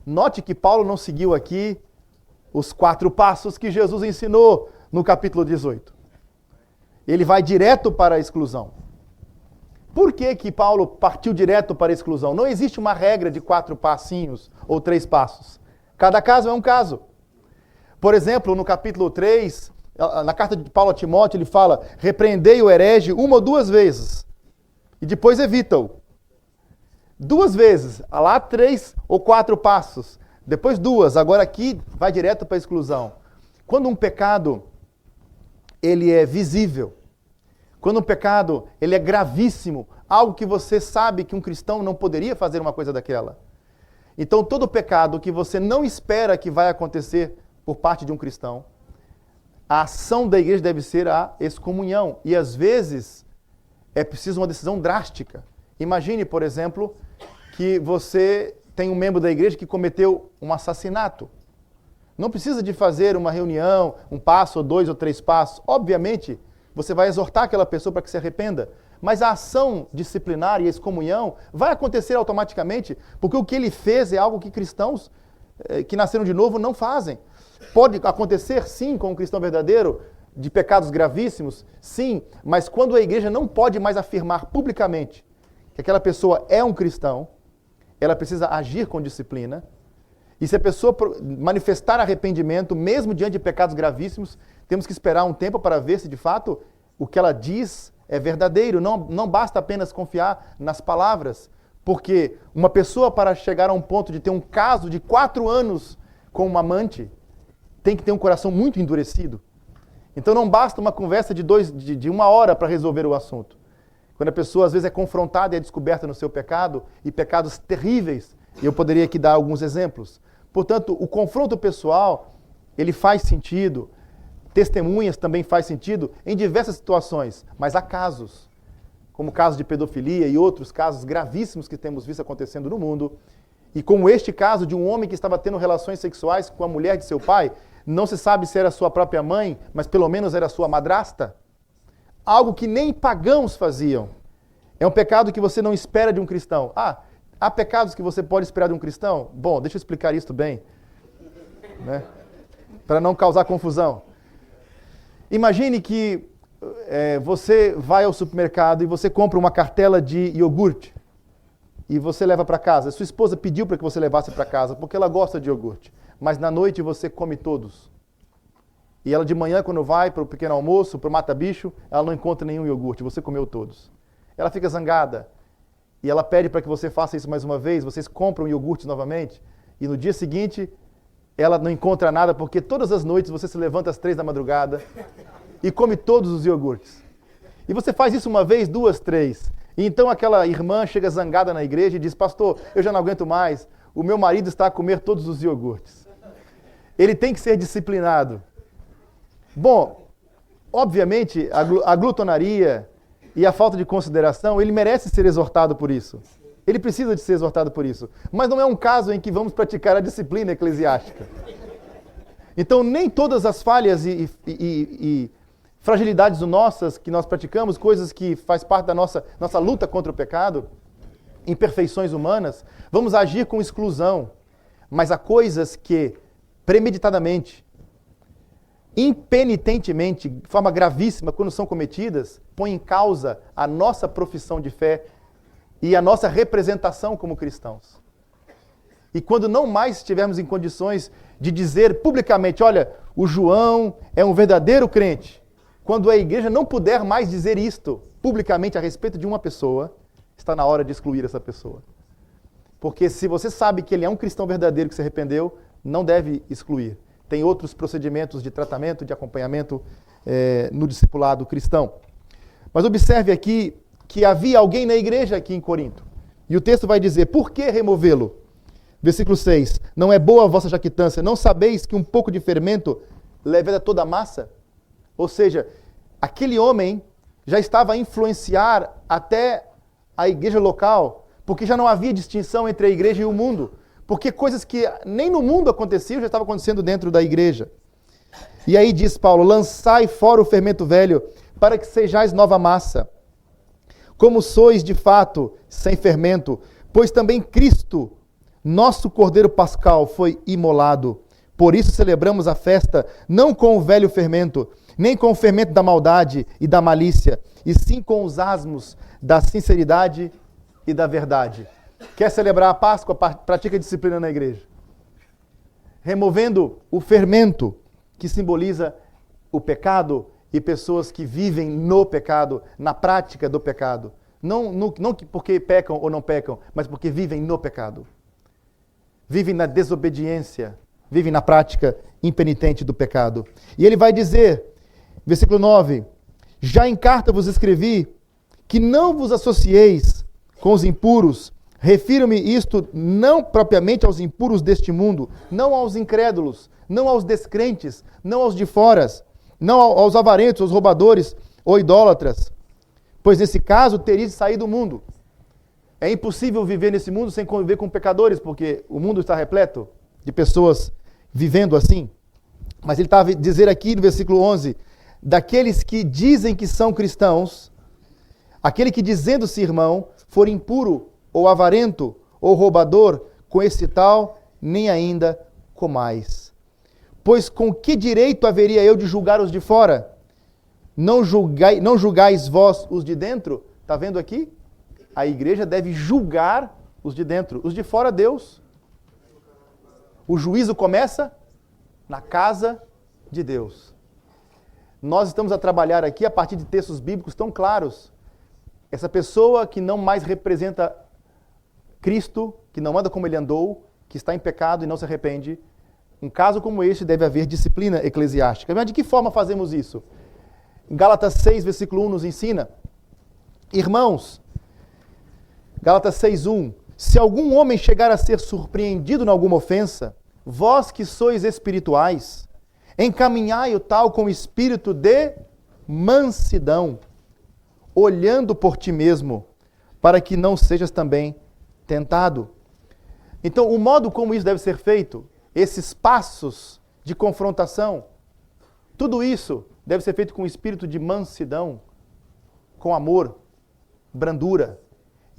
Note que Paulo não seguiu aqui os 4 passos que Jesus ensinou no capítulo 18. Ele vai direto para a exclusão. Por que Paulo partiu direto para a exclusão? Não existe uma regra de 4 passinhos ou 3 passos. Cada caso é um caso. Por exemplo, no capítulo 3, na carta de Paulo a Timóteo, ele fala: repreendei o herege 1 ou 2 vezes, e depois evita-o. 2 vezes, lá 3 ou 4 passos, depois 2, agora aqui vai direto para a exclusão. Quando um pecado ele é visível, quando um pecado ele é gravíssimo, algo que você sabe que um cristão não poderia fazer uma coisa daquela. Então todo pecado que você não espera que vai acontecer por parte de um cristão, a ação da igreja deve ser a excomunhão. E às vezes é preciso uma decisão drástica. Imagine, por exemplo, que você tem um membro da igreja que cometeu um assassinato. Não precisa de fazer uma reunião, 1 passo, ou 2 ou 3 passos. Obviamente, você vai exortar aquela pessoa para que se arrependa. mas a ação disciplinar e a excomunhão vai acontecer automaticamente, porque o que ele fez é algo que cristãos que nasceram de novo não fazem. Pode acontecer, sim, com um cristão verdadeiro, de pecados gravíssimos, sim, mas quando a igreja não pode mais afirmar publicamente que aquela pessoa é um cristão, ela precisa agir com disciplina, e se a pessoa manifestar arrependimento, mesmo diante de pecados gravíssimos, temos que esperar um tempo para ver se de fato o que ela diz é verdadeiro. Não basta apenas confiar nas palavras, porque uma pessoa, para chegar a um ponto de ter um caso de 4 anos com uma amante, tem que ter um coração muito endurecido. Então não basta uma conversa de 1 hora para resolver o assunto. Quando a pessoa às vezes é confrontada e é descoberta no seu pecado, e pecados terríveis, e eu poderia aqui dar alguns exemplos. Portanto, o confronto pessoal, ele faz sentido, testemunhas também faz sentido em diversas situações, mas há casos, como o caso de pedofilia e outros casos gravíssimos que temos visto acontecendo no mundo, e como este caso de um homem que estava tendo relações sexuais com a mulher de seu pai, não se sabe se era sua própria mãe, mas pelo menos era sua madrasta, algo que nem pagãos faziam. É um pecado que você não espera de um cristão. Há pecados que você pode esperar de um cristão? Bom, deixa eu explicar isso bem, né? Para não causar confusão. Imagine que você vai ao supermercado e você compra uma cartela de iogurte e você leva para casa. Sua esposa pediu para que você levasse para casa porque ela gosta de iogurte, mas na noite você come todos. E ela de manhã, quando vai para o pequeno almoço, para o mata-bicho, ela não encontra nenhum iogurte, você comeu todos. Ela fica zangada. E ela pede para que você faça isso mais uma vez, vocês compram iogurtes novamente, e no dia seguinte ela não encontra nada, porque todas as noites você se levanta às 3 da madrugada e come todos os iogurtes. E você faz isso 1 vez, 2, 3. E então aquela irmã chega zangada na igreja e diz: pastor, eu já não aguento mais, o meu marido está a comer todos os iogurtes. Ele tem que ser disciplinado. Bom, obviamente a glutonaria e a falta de consideração, ele merece ser exortado por isso. Ele precisa de ser exortado por isso. Mas não é um caso em que vamos praticar a disciplina eclesiástica. Então, nem todas as falhas e fragilidades nossas que nós praticamos, coisas que faz parte da nossa luta contra o pecado, imperfeições humanas, vamos agir com exclusão. Mas há coisas que, premeditadamente, impenitentemente, de forma gravíssima, quando são cometidas, põem em causa a nossa profissão de fé e a nossa representação como cristãos. E quando não mais estivermos em condições de dizer publicamente: olha, o João é um verdadeiro crente, quando a igreja não puder mais dizer isto publicamente a respeito de uma pessoa, está na hora de excluir essa pessoa. Porque se você sabe que ele é um cristão verdadeiro que se arrependeu, não deve excluir. Tem outros procedimentos de tratamento, de acompanhamento no discipulado cristão. Mas observe aqui que havia alguém na igreja aqui em Corinto. E o texto vai dizer: por que removê-lo? Versículo 6. Não é boa a vossa jactância, não sabeis que um pouco de fermento leveda toda a massa? Ou seja, aquele homem já estava a influenciar até a igreja local, porque já não havia distinção entre a igreja e o mundo. Porque coisas que nem no mundo aconteciam já estavam acontecendo dentro da igreja. E aí diz Paulo: lançai fora o fermento velho, para que sejais nova massa. Como sois de fato sem fermento, pois também Cristo, nosso Cordeiro Pascal, foi imolado. Por isso celebramos a festa, não com o velho fermento, nem com o fermento da maldade e da malícia, e sim com os asmos da sinceridade e da verdade. Quer celebrar a Páscoa? Pratica disciplina na igreja. Removendo o fermento que simboliza o pecado e pessoas que vivem no pecado, na prática do pecado. Não porque pecam ou não pecam, mas porque vivem no pecado. Vivem na desobediência, vivem na prática impenitente do pecado. E ele vai dizer, versículo 9: já em carta vos escrevi que não vos associeis com os impuros. Refiro-me isto não propriamente aos impuros deste mundo, não aos incrédulos, não aos descrentes, não aos de fora, não aos avarentos, aos roubadores ou idólatras, pois nesse caso teríeis de sair do mundo. É impossível viver nesse mundo sem conviver com pecadores, porque o mundo está repleto de pessoas vivendo assim. Mas ele está a dizer aqui no versículo 11, daqueles que dizem que são cristãos, Aquele que dizendo-se irmão for impuro, ou avarento, ou roubador, com esse tal, nem ainda comais. Pois com que direito haveria eu de julgar os de fora? Não julgais vós os de dentro? Está vendo aqui? A igreja deve julgar os de dentro. Os de fora, Deus. O juízo começa na casa de Deus. Nós estamos a trabalhar aqui a partir de textos bíblicos tão claros. Essa pessoa que não mais representa Cristo, que não anda como ele andou, que está em pecado e não se arrepende, um caso como este deve haver disciplina eclesiástica. Mas de que forma fazemos isso? Gálatas 6, versículo 1 nos ensina: irmãos, Gálatas 6:1, se algum homem chegar a ser surpreendido em alguma ofensa, vós que sois espirituais, encaminhai o tal com espírito de mansidão, olhando por ti mesmo, para que não sejas também tentado. Então, o modo como isso deve ser feito, esses passos de confrontação, tudo isso deve ser feito com espírito de mansidão, com amor, brandura.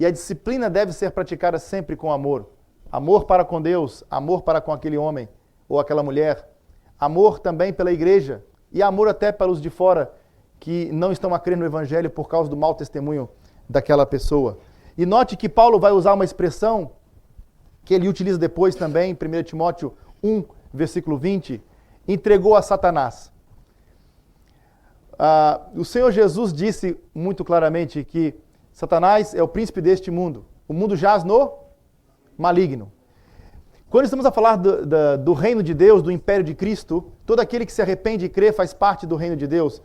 E a disciplina deve ser praticada sempre com amor. Amor para com Deus, amor para com aquele homem ou aquela mulher. Amor também pela igreja e amor até pelos de fora que não estão a crer no evangelho por causa do mau testemunho daquela pessoa. E note que Paulo vai usar uma expressão que ele utiliza depois também, em 1 Timóteo 1, versículo 20, entregou a Satanás. O Senhor Jesus disse muito claramente que Satanás é o príncipe deste mundo. O mundo jaz no maligno. Quando estamos a falar do reino de Deus, do império de Cristo, todo aquele que se arrepende e crê faz parte do reino de Deus,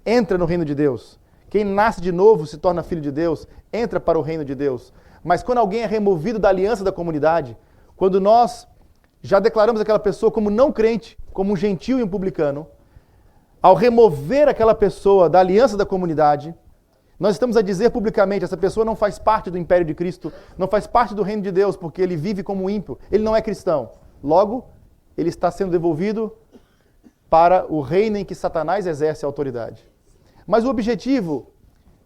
entra no reino de Deus. Quem nasce de novo se torna filho de Deus, entra para o reino de Deus. Mas quando alguém é removido da aliança da comunidade, quando nós já declaramos aquela pessoa como não crente, como um gentil e um publicano, ao remover aquela pessoa da aliança da comunidade, nós estamos a dizer publicamente, essa pessoa não faz parte do império de Cristo, não faz parte do reino de Deus, porque ele vive como ímpio, ele não é cristão. Logo, ele está sendo devolvido para o reino em que Satanás exerce a autoridade. Mas o objetivo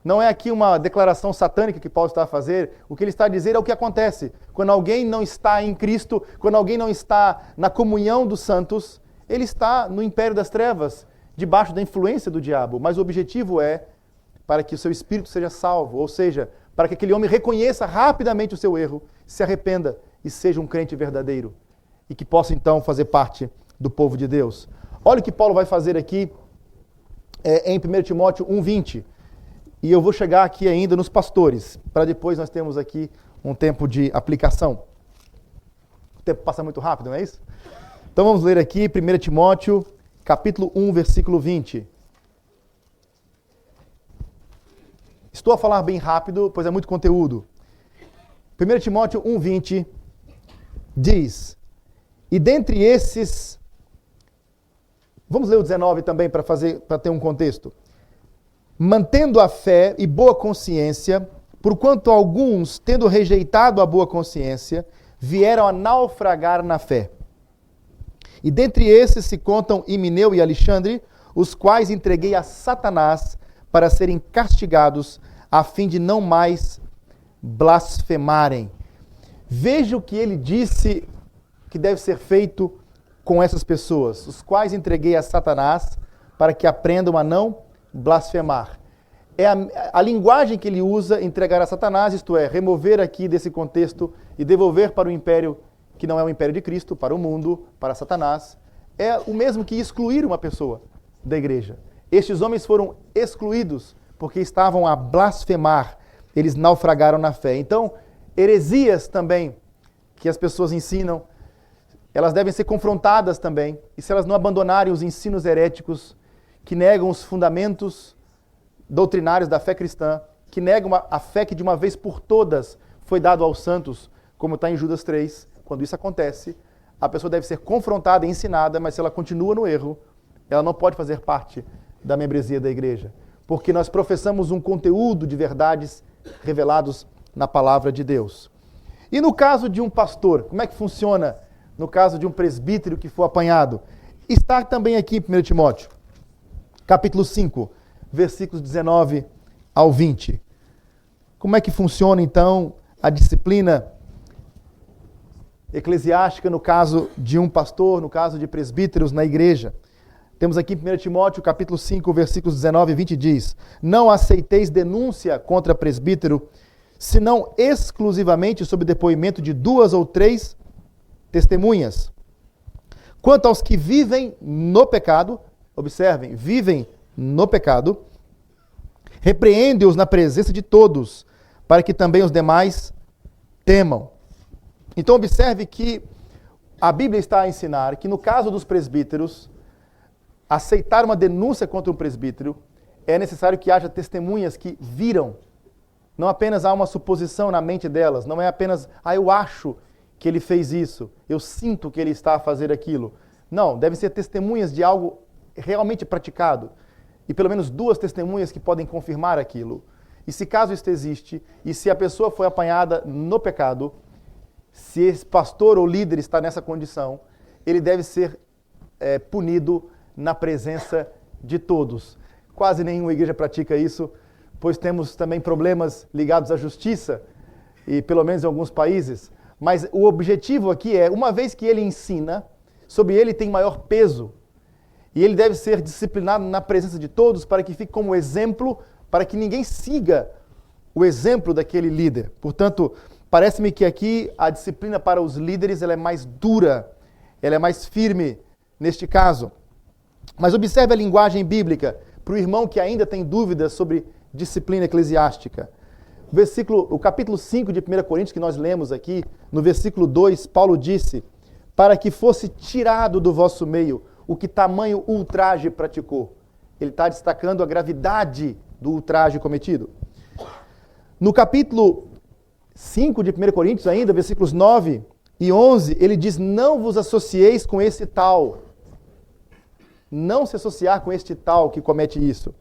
não é aqui uma declaração satânica que Paulo está a fazer, o que ele está a dizer é o que acontece. Quando alguém não está em Cristo, quando alguém não está na comunhão dos santos, ele está no império das trevas, debaixo da influência do diabo. Mas o objetivo é para que o seu espírito seja salvo, ou seja, para que aquele homem reconheça rapidamente o seu erro, se arrependa e seja um crente verdadeiro, e que possa então fazer parte do povo de Deus. Olha o que Paulo vai fazer aqui em 1 Timóteo 1:20, e eu vou chegar aqui ainda nos pastores, para depois nós termos aqui um tempo de aplicação. O tempo passa muito rápido, não é isso? Então vamos ler aqui 1 Timóteo, capítulo 1, versículo 20. Estou a falar bem rápido, pois é muito conteúdo. 1 Timóteo 1:20 diz, e dentre esses, vamos ler o 19 também para ter um contexto. Mantendo a fé e boa consciência, porquanto alguns, tendo rejeitado a boa consciência, vieram a naufragar na fé. E dentre esses se contam Himeneu e Alexandre, os quais entreguei a Satanás para serem castigados, a fim de não mais blasfemarem. Veja o que ele disse que deve ser feito com essas pessoas, os quais entreguei a Satanás para que aprendam a não blasfemar. É a linguagem que ele usa, entregar a Satanás, isto é, remover aqui desse contexto e devolver para o império que não é o império de Cristo, para o mundo, para Satanás, é o mesmo que excluir uma pessoa da igreja. Estes homens foram excluídos porque estavam a blasfemar, eles naufragaram na fé. Então, heresias também, que as pessoas ensinam, elas devem ser confrontadas também, e se elas não abandonarem os ensinos heréticos, que negam os fundamentos doutrinários da fé cristã, que negam a fé que de uma vez por todas foi dado aos santos, como está em Judas 3, quando isso acontece, a pessoa deve ser confrontada e ensinada, mas se ela continua no erro, ela não pode fazer parte da membresia da igreja, porque nós professamos um conteúdo de verdades revelados na palavra de Deus. E no caso de um pastor, como é que funciona no caso de um presbítero que for apanhado? Está também aqui em 1 Timóteo, capítulo 5, versículos 19 ao 20. Como é que funciona, então, a disciplina eclesiástica no caso de um pastor, no caso de presbíteros na igreja? Temos aqui em 1 Timóteo, capítulo 5, versículos 19 e 20, diz: não aceiteis denúncia contra presbítero, senão exclusivamente sob depoimento de 2 ou 3 testemunhas. Quanto aos que vivem no pecado, observem, vivem no pecado, repreende-os na presença de todos, para que também os demais temam. Então observe que a Bíblia está a ensinar que no caso dos presbíteros, aceitar uma denúncia contra um presbítero, é necessário que haja testemunhas que viram. Não apenas há uma suposição na mente delas, não é apenas, eu acho que ele fez isso, eu sinto que ele está a fazer aquilo. Não, devem ser testemunhas de algo realmente praticado. E pelo menos 2 testemunhas que podem confirmar aquilo. E se caso isto existe, e se a pessoa foi apanhada no pecado, se esse pastor ou líder está nessa condição, ele deve ser punido na presença de todos. Quase nenhuma igreja pratica isso, pois temos também problemas ligados à justiça, e pelo menos em alguns países. Mas o objetivo aqui é, uma vez que ele ensina, sobre ele tem maior peso, e ele deve ser disciplinado na presença de todos para que fique como exemplo, para que ninguém siga o exemplo daquele líder. Portanto, parece-me que aqui a disciplina para os líderes ela é mais dura, ela é mais firme neste caso. Mas observe a linguagem bíblica para o irmão que ainda tem dúvidas sobre disciplina eclesiástica. O capítulo 5 de 1 Coríntios que nós lemos aqui, no versículo 2, Paulo disse: para que fosse tirado do vosso meio o que tamanho ultraje praticou. Ele está destacando a gravidade do ultraje cometido. No capítulo 5 de 1 Coríntios ainda, versículos 9 e 11, ele diz: não vos associeis com esse tal. Não se associar com este tal que comete isso.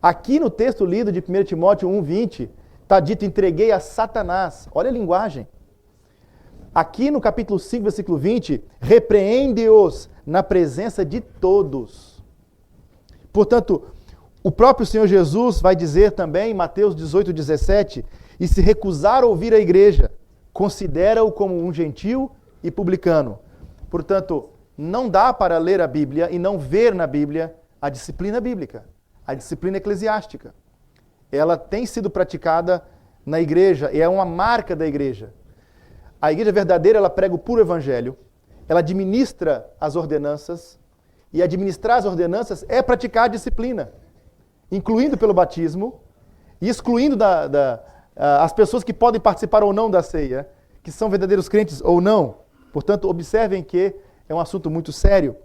Aqui no texto lido de 1 Timóteo 1:20, está dito: entreguei a Satanás. Olha a linguagem. Aqui no capítulo 5, versículo 20, repreende-os na presença de todos. Portanto, o próprio Senhor Jesus vai dizer também em Mateus 18:17, e se recusar a ouvir a igreja, considera-o como um gentil e publicano. Portanto, não dá para ler a Bíblia e não ver na Bíblia a disciplina bíblica, a disciplina eclesiástica. Ela tem sido praticada na igreja e é uma marca da igreja. A igreja verdadeira, ela prega o puro evangelho, ela administra as ordenanças, e administrar as ordenanças é praticar a disciplina, incluindo pelo batismo e excluindo as pessoas que podem participar ou não da ceia, que são verdadeiros crentes ou não. Portanto, observem que é um assunto muito sério.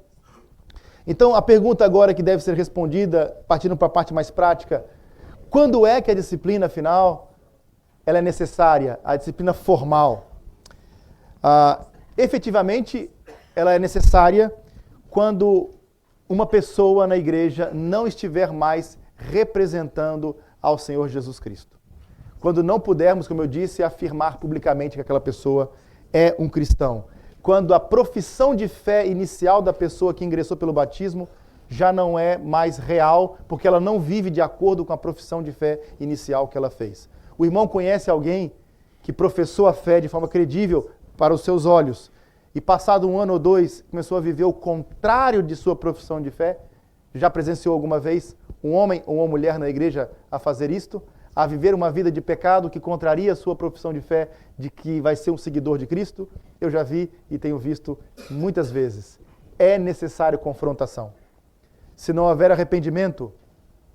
Então, a pergunta agora que deve ser respondida, partindo para a parte mais prática: quando é que a disciplina, afinal, ela é necessária, a disciplina formal? Efetivamente, ela é necessária quando uma pessoa na igreja não estiver mais representando ao Senhor Jesus Cristo. Quando não pudermos, como eu disse, afirmar publicamente que aquela pessoa é um cristão. Quando a profissão de fé inicial da pessoa que ingressou pelo batismo já não é mais real, porque ela não vive de acordo com a profissão de fé inicial que ela fez. O irmão conhece alguém que professou a fé de forma credível para os seus olhos, e passado 1 ano ou 2, começou a viver o contrário de sua profissão de fé? Já presenciou alguma vez um homem ou uma mulher na igreja a fazer isto? A viver uma vida de pecado que contraria a sua profissão de fé de que vai ser um seguidor de Cristo? Eu já vi e tenho visto muitas vezes. É necessário confrontação. Se não houver arrependimento,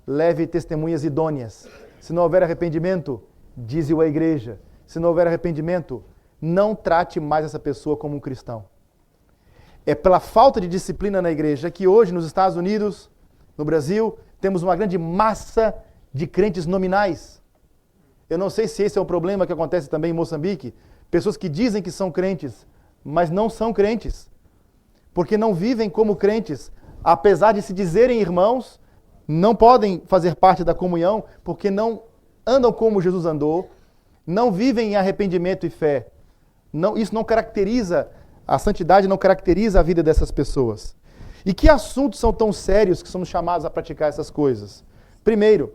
leve testemunhas idôneas. Se não houver arrependimento, dize-o à igreja. Se não houver arrependimento, não trate mais essa pessoa como um cristão. É pela falta de disciplina na igreja que hoje, nos Estados Unidos, no Brasil, temos uma grande massa de crentes nominais. Eu não sei se esse é um problema que acontece também em Moçambique. Pessoas que dizem que são crentes, mas não são crentes. Porque não vivem como crentes. Apesar de se dizerem irmãos, não podem fazer parte da comunhão, porque não andam como Jesus andou, não vivem em arrependimento e fé. Isso não caracteriza, a santidade não caracteriza a vida dessas pessoas. E que assuntos são tão sérios que somos chamados a praticar essas coisas? Primeiro,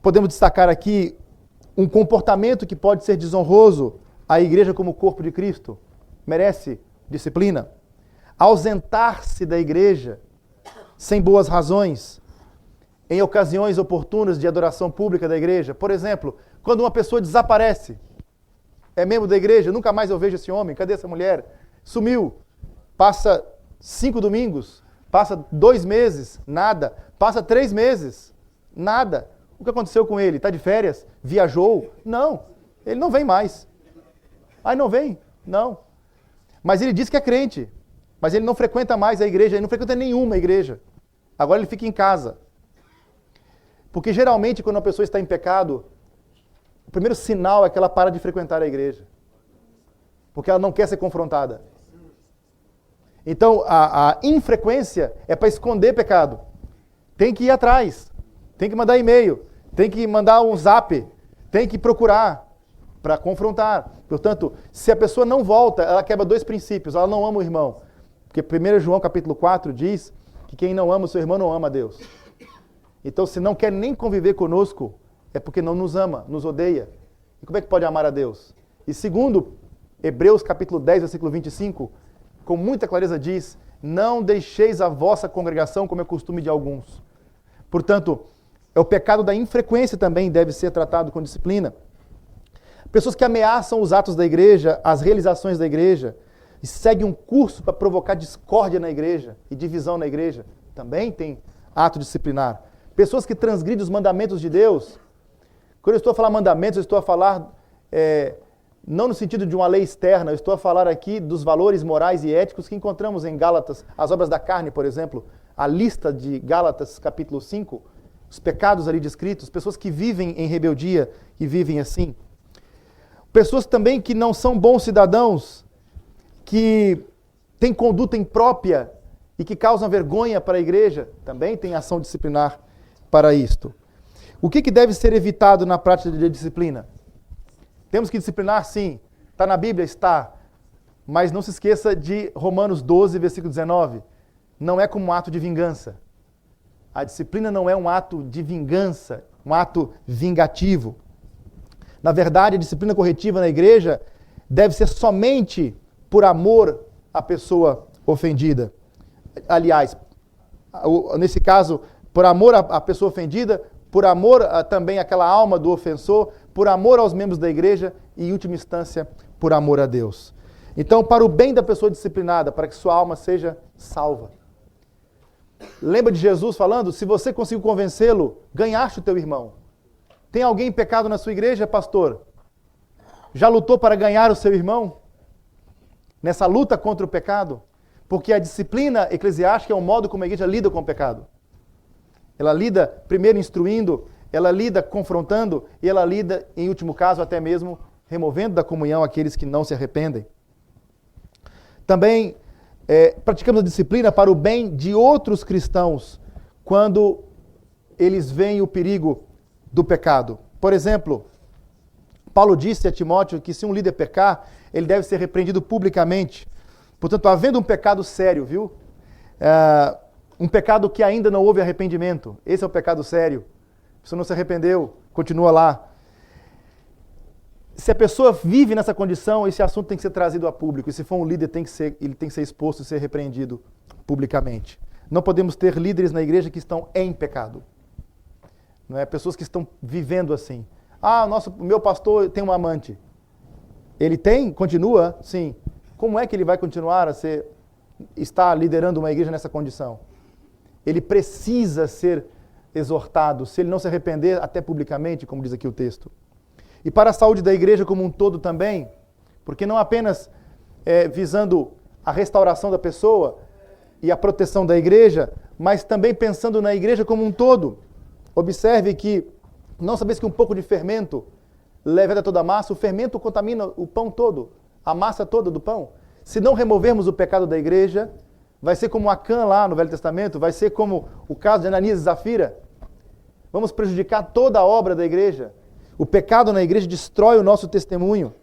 podemos destacar aqui um comportamento que pode ser desonroso à igreja como corpo de Cristo. Merece disciplina. Ausentar-se da igreja sem boas razões, em ocasiões oportunas de adoração pública da igreja. Por exemplo, quando uma pessoa desaparece, é membro da igreja, nunca mais eu vejo esse homem, cadê essa mulher? Sumiu. Passa 5 domingos, passa 2 meses, nada. Passa 3 meses, nada. O que aconteceu com ele? Está de férias? Viajou? Não, ele não vem mais. Não vem? Não. Mas ele diz que é crente, mas ele não frequenta mais a igreja, ele não frequenta nenhuma igreja. Agora ele fica em casa. Porque geralmente quando uma pessoa está em pecado, o primeiro sinal é que ela para de frequentar a igreja. Porque ela não quer ser confrontada. Então a infrequência é para esconder pecado. Tem que ir atrás, tem que mandar e-mail, tem que mandar um zap, tem que procurar para confrontar. Portanto, se a pessoa não volta, ela quebra 2 princípios. Ela não ama o irmão. Porque 1 João capítulo 4 diz que quem não ama o seu irmão não ama a Deus. Então, se não quer nem conviver conosco, é porque não nos ama, nos odeia. E como é que pode amar a Deus? E segundo, Hebreus capítulo 10, versículo 25, com muita clareza diz, não deixeis a vossa congregação como é costume de alguns. Portanto, o pecado da infrequência também deve ser tratado com disciplina. Pessoas que ameaçam os atos da igreja, as realizações da igreja, e seguem um curso para provocar discórdia na igreja e divisão na igreja, também tem ato disciplinar. Pessoas que transgridem os mandamentos de Deus. Quando eu estou a falar mandamentos, eu estou a falar não no sentido de uma lei externa, eu estou a falar aqui dos valores morais e éticos que encontramos em Gálatas, as obras da carne, por exemplo, a lista de Gálatas capítulo 5, os pecados ali descritos, pessoas que vivem em rebeldia e vivem assim. Pessoas também que não são bons cidadãos, que têm conduta imprópria e que causam vergonha para a igreja, também tem ação disciplinar para isto. O que deve ser evitado na prática de disciplina? Temos que disciplinar, sim. Está na Bíblia? Está. Mas não se esqueça de Romanos 12, versículo 19. Não é como um ato de vingança. A disciplina não é um ato de vingança, um ato vingativo. Na verdade, a disciplina corretiva na igreja deve ser somente por amor à pessoa ofendida. Aliás, nesse caso, por amor à pessoa ofendida, por amor também àquela alma do ofensor, por amor aos membros da igreja e, em última instância, por amor a Deus. Então, para o bem da pessoa disciplinada, para que sua alma seja salva. Lembra de Jesus falando? Se você conseguiu convencê-lo, ganhaste o teu irmão. Tem alguém em pecado na sua igreja, pastor? Já lutou para ganhar o seu irmão? Nessa luta contra o pecado? Porque a disciplina eclesiástica é o modo como a igreja lida com o pecado. Ela lida primeiro instruindo, ela lida confrontando e ela lida, em último caso, até mesmo removendo da comunhão aqueles que não se arrependem. Também praticamos a disciplina para o bem de outros cristãos quando eles veem o perigo do pecado. Por exemplo, Paulo disse a Timóteo que se um líder pecar, ele deve ser repreendido publicamente. Portanto, havendo um pecado sério, viu? Um pecado que ainda não houve arrependimento. Esse é o pecado sério. A pessoa não se arrependeu, continua lá. Se a pessoa vive nessa condição, esse assunto tem que ser trazido a público. E se for um líder, ele tem que ser exposto e ser repreendido publicamente. Não podemos ter líderes na igreja que estão em pecado. Não é? Pessoas que estão vivendo assim. O meu pastor tem um amante. Ele tem? Continua? Sim. Como é que ele vai continuar a estar liderando uma igreja nessa condição? Ele precisa ser exortado, se ele não se arrepender, até publicamente, como diz aqui o texto. E para a saúde da igreja como um todo também, porque não apenas visando a restauração da pessoa e a proteção da igreja, mas também pensando na igreja como um todo. Observe que, não sabeis que um pouco de fermento leveda toda a massa, o fermento contamina o pão todo, a massa toda do pão. Se não removermos o pecado da igreja, vai ser como Acã lá no Velho Testamento, vai ser como o caso de Ananias e Zafira. Vamos prejudicar toda a obra da igreja. O pecado na igreja destrói o nosso testemunho.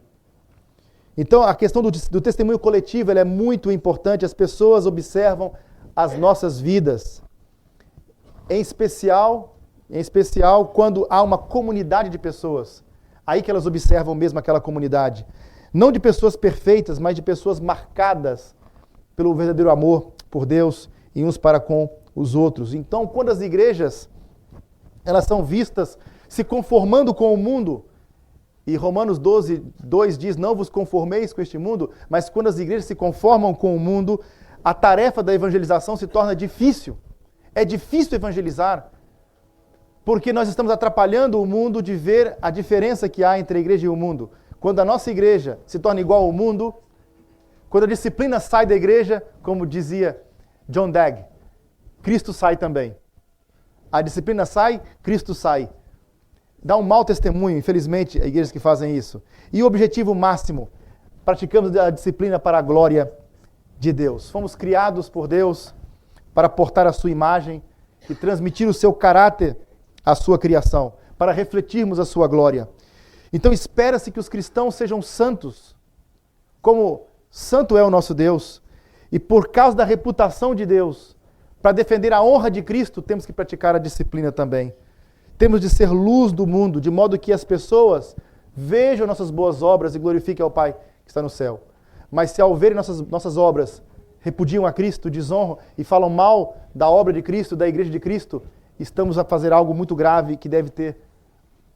Então, a questão do testemunho coletivo ela é muito importante. As pessoas observam as nossas vidas. Em especial, em especial quando há uma comunidade de pessoas. Aí que elas observam mesmo aquela comunidade. Não de pessoas perfeitas, mas de pessoas marcadas pelo verdadeiro amor por Deus e uns para com os outros. Então, quando as igrejas elas são vistas se conformando com o mundo, e Romanos 12, 2 diz, não vos conformeis com este mundo, mas quando as igrejas se conformam com o mundo, a tarefa da evangelização se torna difícil. É difícil evangelizar, porque nós estamos atrapalhando o mundo de ver a diferença que há entre a igreja e o mundo. Quando a nossa igreja se torna igual ao mundo, quando a disciplina sai da igreja, como dizia John Dagg, Cristo sai também. A disciplina sai, Cristo sai. Dá um mau testemunho, infelizmente, a igrejas que fazem isso. E o objetivo máximo, praticamos a disciplina para a glória de Deus. Fomos criados por Deus para portar a sua imagem e transmitir o seu caráter à sua criação, para refletirmos a sua glória. Então espera-se que os cristãos sejam santos, como santo é o nosso Deus. E por causa da reputação de Deus, para defender a honra de Cristo, temos que praticar a disciplina também. Temos de ser luz do mundo, de modo que as pessoas vejam nossas boas obras e glorifiquem ao Pai que está no céu. Mas se ao verem nossas obras, repudiam a Cristo, desonram e falam mal da obra de Cristo, da igreja de Cristo, estamos a fazer algo muito grave que deve ter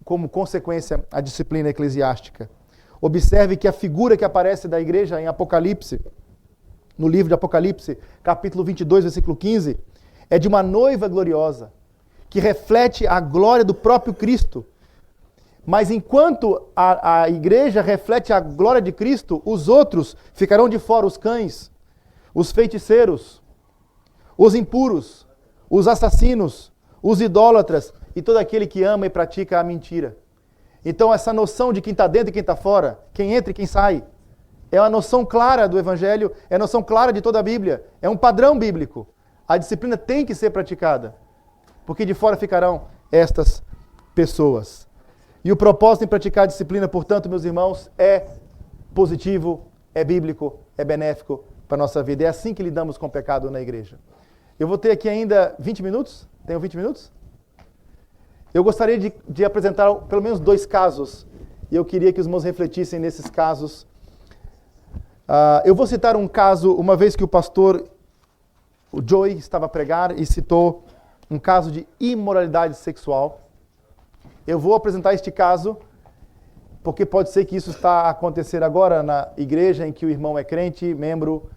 como consequência a disciplina eclesiástica. Observe que a figura que aparece da igreja em Apocalipse, no livro de Apocalipse, capítulo 22, versículo 15, é de uma noiva gloriosa, que reflete a glória do próprio Cristo. Mas enquanto a igreja reflete a glória de Cristo, os outros ficarão de fora, os cães, os feiticeiros, os impuros, os assassinos, os idólatras e todo aquele que ama e pratica a mentira. Então essa noção de quem está dentro e quem está fora, quem entra e quem sai, é uma noção clara do Evangelho, é uma noção clara de toda a Bíblia, é um padrão bíblico. A disciplina tem que ser praticada, porque de fora ficarão estas pessoas. E o propósito em praticar a disciplina, portanto, meus irmãos, é positivo, é bíblico, é benéfico para a nossa vida. É assim que lidamos com o pecado na igreja. Eu vou ter aqui ainda 20 minutos. Tenho 20 minutos? Eu gostaria de apresentar pelo menos 2 casos, e eu queria que os irmãos refletissem nesses casos. Eu vou citar um caso, uma vez que o pastor, o Joey, estava a pregar e citou um caso de imoralidade sexual. Eu vou apresentar este caso, porque pode ser que isso está a acontecer agora na igreja em que o irmão é crente, membro,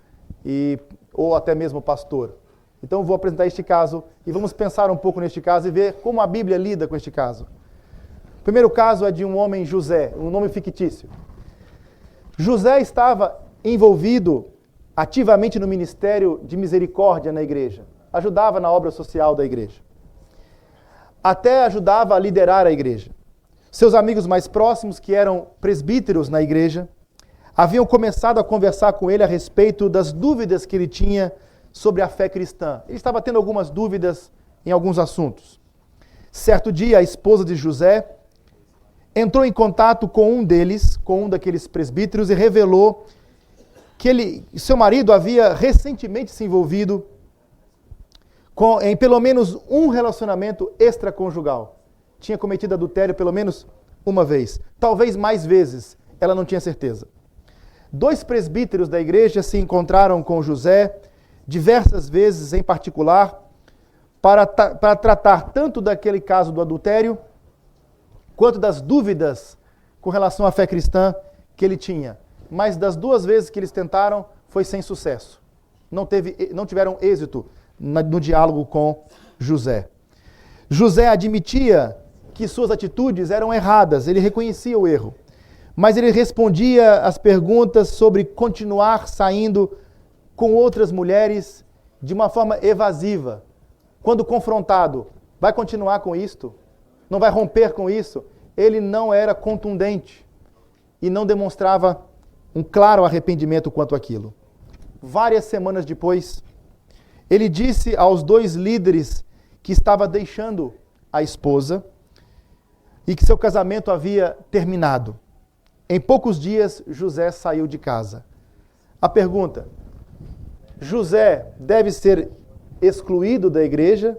ou até mesmo pastor. Então eu vou apresentar este caso e vamos pensar um pouco neste caso e ver como a Bíblia lida com este caso. O primeiro caso é de um homem José, um nome fictício. José estava envolvido ativamente no ministério de misericórdia na igreja. Ajudava na obra social da igreja. Até ajudava a liderar a igreja. Seus amigos mais próximos, que eram presbíteros na igreja, haviam começado a conversar com ele a respeito das dúvidas que ele tinha sobre a fé cristã. Ele estava tendo algumas dúvidas em alguns assuntos. Certo dia, a esposa de José entrou em contato com um deles, com um daqueles presbíteros, e revelou que seu marido havia recentemente se envolvido em pelo menos um relacionamento extraconjugal. Tinha cometido adultério pelo menos uma vez. Talvez mais vezes, ela não tinha certeza. 2 presbíteros da igreja se encontraram com José, diversas vezes em particular, para tratar tanto daquele caso do adultério, quanto das dúvidas com relação à fé cristã que ele tinha. Mas das 2 vezes que eles tentaram, foi sem sucesso. Não tiveram êxito no diálogo com José. José admitia que suas atitudes eram erradas, ele reconhecia o erro, mas ele respondia às perguntas sobre continuar saindo com outras mulheres de uma forma evasiva. Quando confrontado, vai continuar com isto? Não vai romper com isso? Ele não era contundente e não demonstrava um claro arrependimento quanto àquilo. Várias semanas depois, ele disse aos 2 líderes que estava deixando a esposa e que seu casamento havia terminado. Em poucos dias, José saiu de casa. A pergunta: José deve ser excluído da igreja?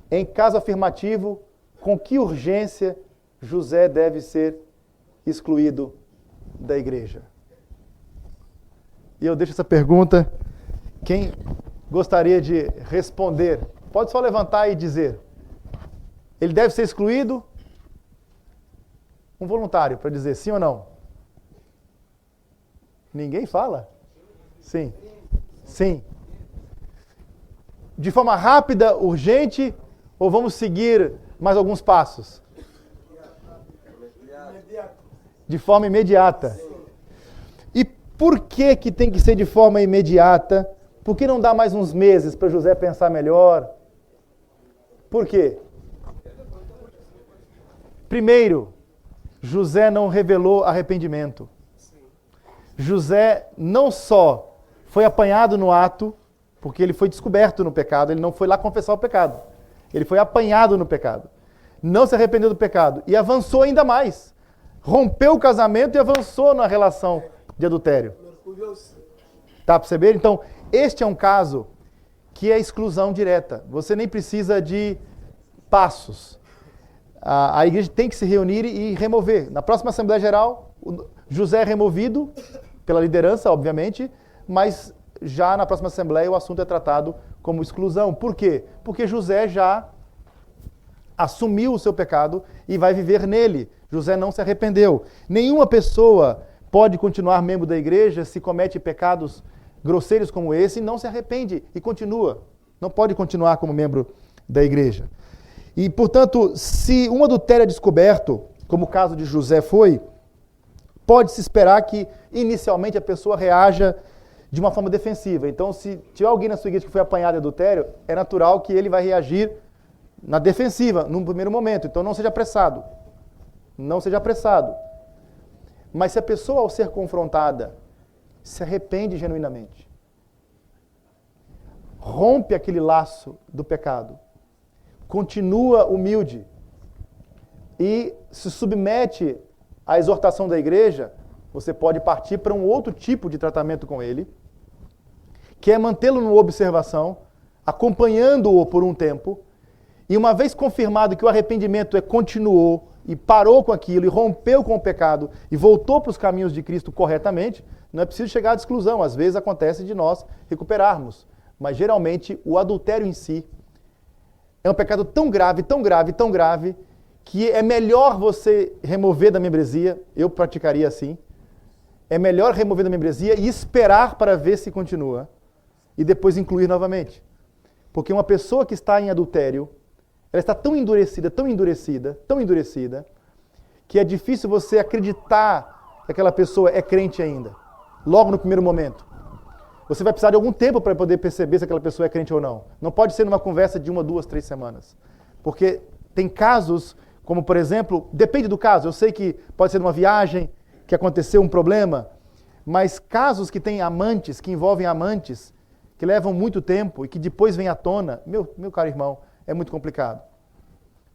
Em caso afirmativo, com que urgência José deve ser excluído da igreja? E eu deixo essa pergunta. Quem gostaria de responder, pode só levantar e dizer. Ele deve ser excluído? Um voluntário para dizer sim ou não? Ninguém fala? Sim. Sim. De forma rápida, urgente, ou vamos seguir mais alguns passos? De forma imediata. E por que tem que ser de forma imediata? Por que não dá mais uns meses para José pensar melhor? Por quê? Primeiro, José não revelou arrependimento. José não só foi apanhado no ato, porque ele foi descoberto no pecado, ele não foi lá confessar o pecado. Ele foi apanhado no pecado. Não se arrependeu do pecado e avançou ainda mais. Rompeu o casamento e avançou na relação de adultério. Tá percebendo? Então, este é um caso que é exclusão direta. Você nem precisa de passos. A igreja tem que se reunir e remover. Na próxima Assembleia Geral, José é removido pela liderança, obviamente, mas já na próxima Assembleia o assunto é tratado como exclusão. Por quê? Porque José já assumiu o seu pecado e vai viver nele. José não se arrependeu. Nenhuma pessoa pode continuar membro da igreja se comete pecados grosseiros como esse e não se arrepende e continua. Não pode continuar como membro da igreja. E, portanto, se um adultério é descoberto, como o caso de José foi, pode-se esperar que, inicialmente, a pessoa reaja de uma forma defensiva. Então, se tiver alguém na sua igreja que foi apanhado de adultério, é natural que ele vai reagir na defensiva, num primeiro momento. Então, não seja apressado. Não seja apressado. Mas se a pessoa, ao ser confrontada, se arrepende genuinamente, rompe aquele laço do pecado, continua humilde e se submete à exortação da igreja, você pode partir para um outro tipo de tratamento com ele, que é mantê-lo numa observação, acompanhando-o por um tempo, e uma vez confirmado que o arrependimento continuou e parou com aquilo, e rompeu com o pecado, e voltou para os caminhos de Cristo corretamente, não é preciso chegar à exclusão. Às vezes acontece de nós recuperarmos, mas geralmente o adultério em si é um pecado tão grave, tão grave, tão grave, que é melhor você remover da membresia, eu praticaria assim, é melhor remover da membresia e esperar para ver se continua, e depois incluir novamente. Porque uma pessoa que está em adultério, ela está tão endurecida, tão endurecida, tão endurecida, que é difícil você acreditar que aquela pessoa é crente ainda, logo no primeiro momento. Você vai precisar de algum tempo para poder perceber se aquela pessoa é crente ou não. Não pode ser numa conversa de 1, 2, 3 semanas. Porque tem casos, como por exemplo, depende do caso, eu sei que pode ser numa viagem, que aconteceu um problema, mas casos que têm amantes, que envolvem amantes, que levam muito tempo e que depois vêm à tona, meu caro irmão, é muito complicado.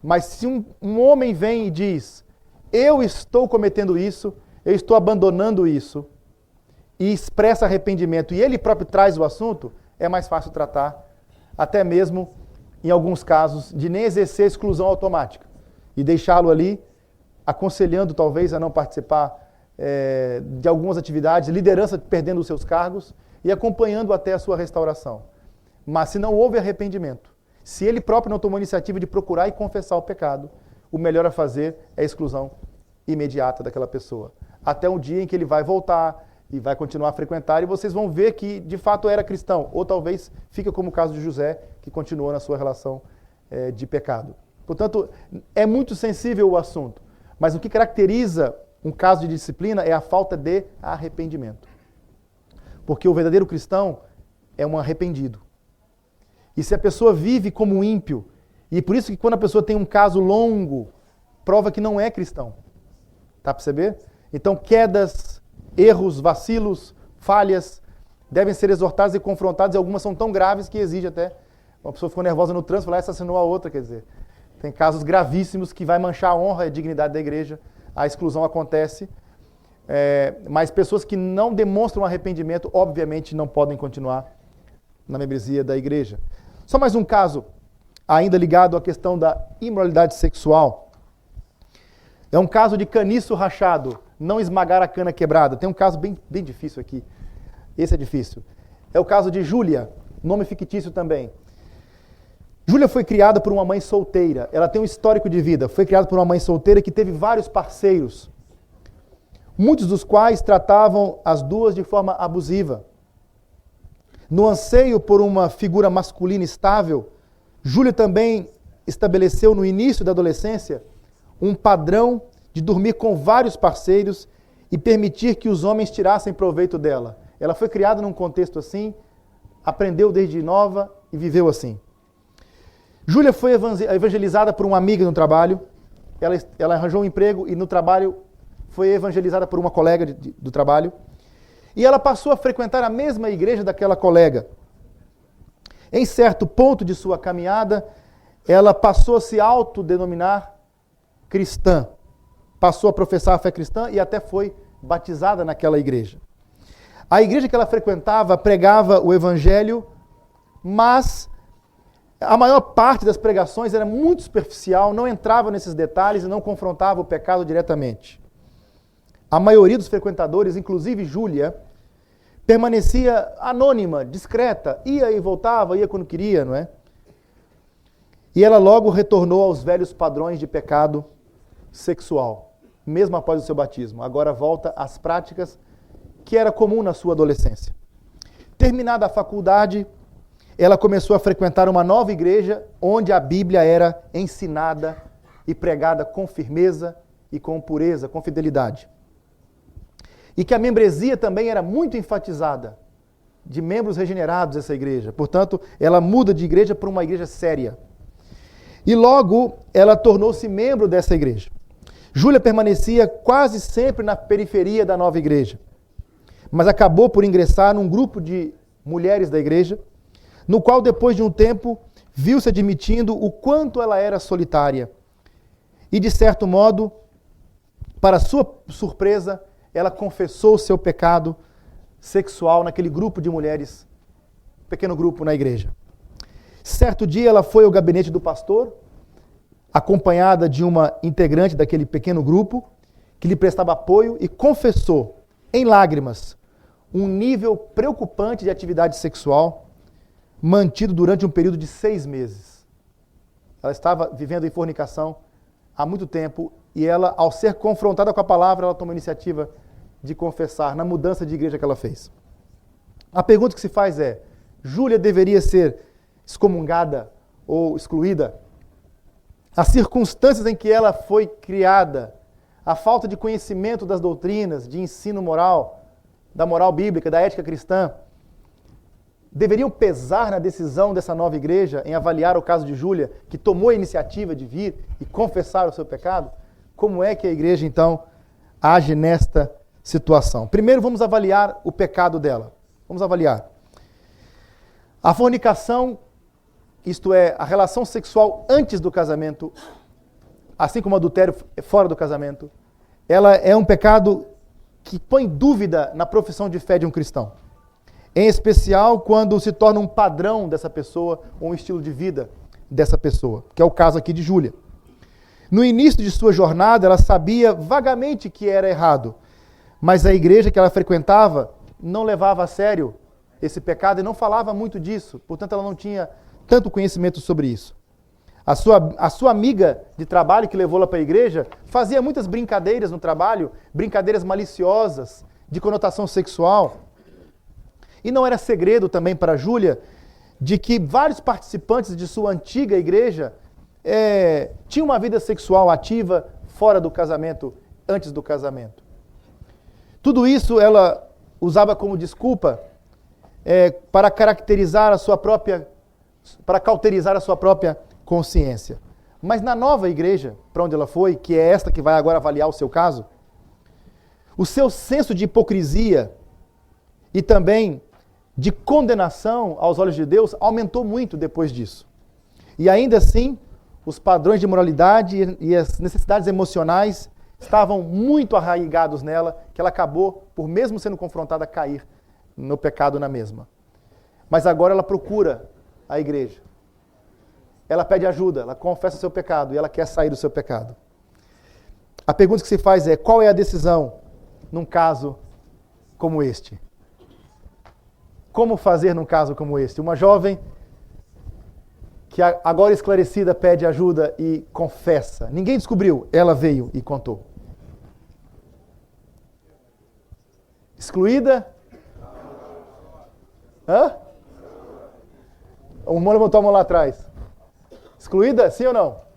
Mas se um homem vem e diz, eu estou cometendo isso, eu estou abandonando isso, e expressa arrependimento, e ele próprio traz o assunto, é mais fácil tratar, até mesmo, em alguns casos, de nem exercer exclusão automática, e deixá-lo ali, aconselhando talvez a não participar de algumas atividades, liderança perdendo os seus cargos, e acompanhando até a sua restauração. Mas se não houve arrependimento, se ele próprio não tomou a iniciativa de procurar e confessar o pecado, o melhor a fazer é a exclusão imediata daquela pessoa. Até um dia em que ele vai voltar e vai continuar a frequentar, e vocês vão ver que de fato era cristão, ou talvez fica como o caso de José, que continuou na sua relação de pecado. Portanto, é muito sensível o assunto, mas o que caracteriza um caso de disciplina é a falta de arrependimento. Porque o verdadeiro cristão é um arrependido. E se a pessoa vive como um ímpio, e por isso que quando a pessoa tem um caso longo, prova que não é cristão. Tá a perceber? Então, quedas, erros, vacilos, falhas, devem ser exortados e confrontados, e algumas são tão graves que exige até, uma pessoa ficou nervosa no trânsito, ela assassinou a outra, quer dizer, tem casos gravíssimos que vai manchar a honra e a dignidade da igreja, a exclusão acontece, mas pessoas que não demonstram arrependimento, obviamente não podem continuar na membresia da igreja. Só mais um caso ainda ligado à questão da imoralidade sexual. É um caso de caniço rachado, não esmagar a cana quebrada. Tem um caso bem difícil aqui. Esse é difícil. É o caso de Júlia, nome fictício também. Júlia foi criada por uma mãe solteira. Ela tem um histórico de vida. Foi criada por uma mãe solteira que teve vários parceiros, muitos dos quais tratavam as duas de forma abusiva. No anseio por uma figura masculina estável, Júlia também estabeleceu no início da adolescência um padrão de dormir com vários parceiros e permitir que os homens tirassem proveito dela. Ela foi criada num contexto assim, aprendeu desde nova e viveu assim. Júlia foi evangelizada por uma amiga no trabalho. Ela arranjou um emprego e no trabalho foi evangelizada por uma colega do trabalho. E ela passou a frequentar a mesma igreja daquela colega. Em certo ponto de sua caminhada, ela passou a se autodenominar cristã. Passou a professar a fé cristã e até foi batizada naquela igreja. A igreja que ela frequentava pregava o evangelho, mas a maior parte das pregações era muito superficial, não entrava nesses detalhes e não confrontava o pecado diretamente. A maioria dos frequentadores, inclusive Júlia, permanecia anônima, discreta, ia e voltava, ia quando queria, não é? E ela logo retornou aos velhos padrões de pecado sexual, mesmo após o seu batismo. Agora volta às práticas que era comum na sua adolescência. Terminada a faculdade, ela começou a frequentar uma nova igreja onde a Bíblia era ensinada e pregada com firmeza e com pureza, com fidelidade. E que a membresia também era muito enfatizada, de membros regenerados dessa igreja. Portanto, ela muda de igreja para uma igreja séria. E logo ela tornou-se membro dessa igreja. Júlia permanecia quase sempre na periferia da nova igreja, mas acabou por ingressar num grupo de mulheres da igreja, no qual, depois de um tempo, viu-se admitindo o quanto ela era solitária. E, de certo modo, para sua surpresa, ela confessou o seu pecado sexual naquele grupo de mulheres, pequeno grupo na igreja. Certo dia, ela foi ao gabinete do pastor, acompanhada de uma integrante daquele pequeno grupo, que lhe prestava apoio, e confessou, em lágrimas, um nível preocupante de atividade sexual mantido durante um período de 6 meses. Ela estava vivendo em fornicação há muito tempo e ela, ao ser confrontada com a palavra, ela tomou a iniciativa de confessar na mudança de igreja que ela fez. A pergunta que se faz é: Júlia deveria ser excomungada ou excluída? As circunstâncias em que ela foi criada, a falta de conhecimento das doutrinas, de ensino moral, da moral bíblica, da ética cristã, deveriam pesar na decisão dessa nova igreja em avaliar o caso de Júlia, que tomou a iniciativa de vir e confessar o seu pecado? Como é que a igreja, então, age nesta situação? Primeiro, vamos avaliar o pecado dela. Vamos avaliar. A fornicação, isto é, a relação sexual antes do casamento, assim como o adultério fora do casamento, ela é um pecado que põe dúvida na profissão de fé de um cristão. Em especial quando se torna um padrão dessa pessoa, ou um estilo de vida dessa pessoa, que é o caso aqui de Júlia. No início de sua jornada, ela sabia vagamente que era errado, mas a igreja que ela frequentava não levava a sério esse pecado e não falava muito disso, portanto ela não tinha tanto conhecimento sobre isso. A sua amiga de trabalho que levou-la para a igreja fazia muitas brincadeiras no trabalho, brincadeiras maliciosas, de conotação sexual. E não era segredo também para Júlia de que vários participantes de sua antiga igreja tinham uma vida sexual ativa fora do casamento, antes do casamento. Tudo isso ela usava como desculpa para caracterizar a sua própria, para cauterizar a sua própria consciência. Mas na nova igreja, para onde ela foi, que é esta que vai agora avaliar o seu caso, o seu senso de hipocrisia e também de condenação aos olhos de Deus aumentou muito depois disso. E ainda assim, os padrões de moralidade e as necessidades emocionais estavam muito arraigados nela, que ela acabou, por mesmo sendo confrontada, a cair no pecado na mesma. Mas agora ela procura a igreja. ela pede ajuda, ela confessa seu pecado e ela quer sair do seu pecado. A pergunta que se faz é, qual é a decisão num caso como este? Como fazer num caso como este? Uma jovem que agora esclarecida pede ajuda e confessa. Ninguém descobriu, ela veio e contou. Excluída? Hã? O irmão levantou a mão lá atrás. Excluída, sim ou não?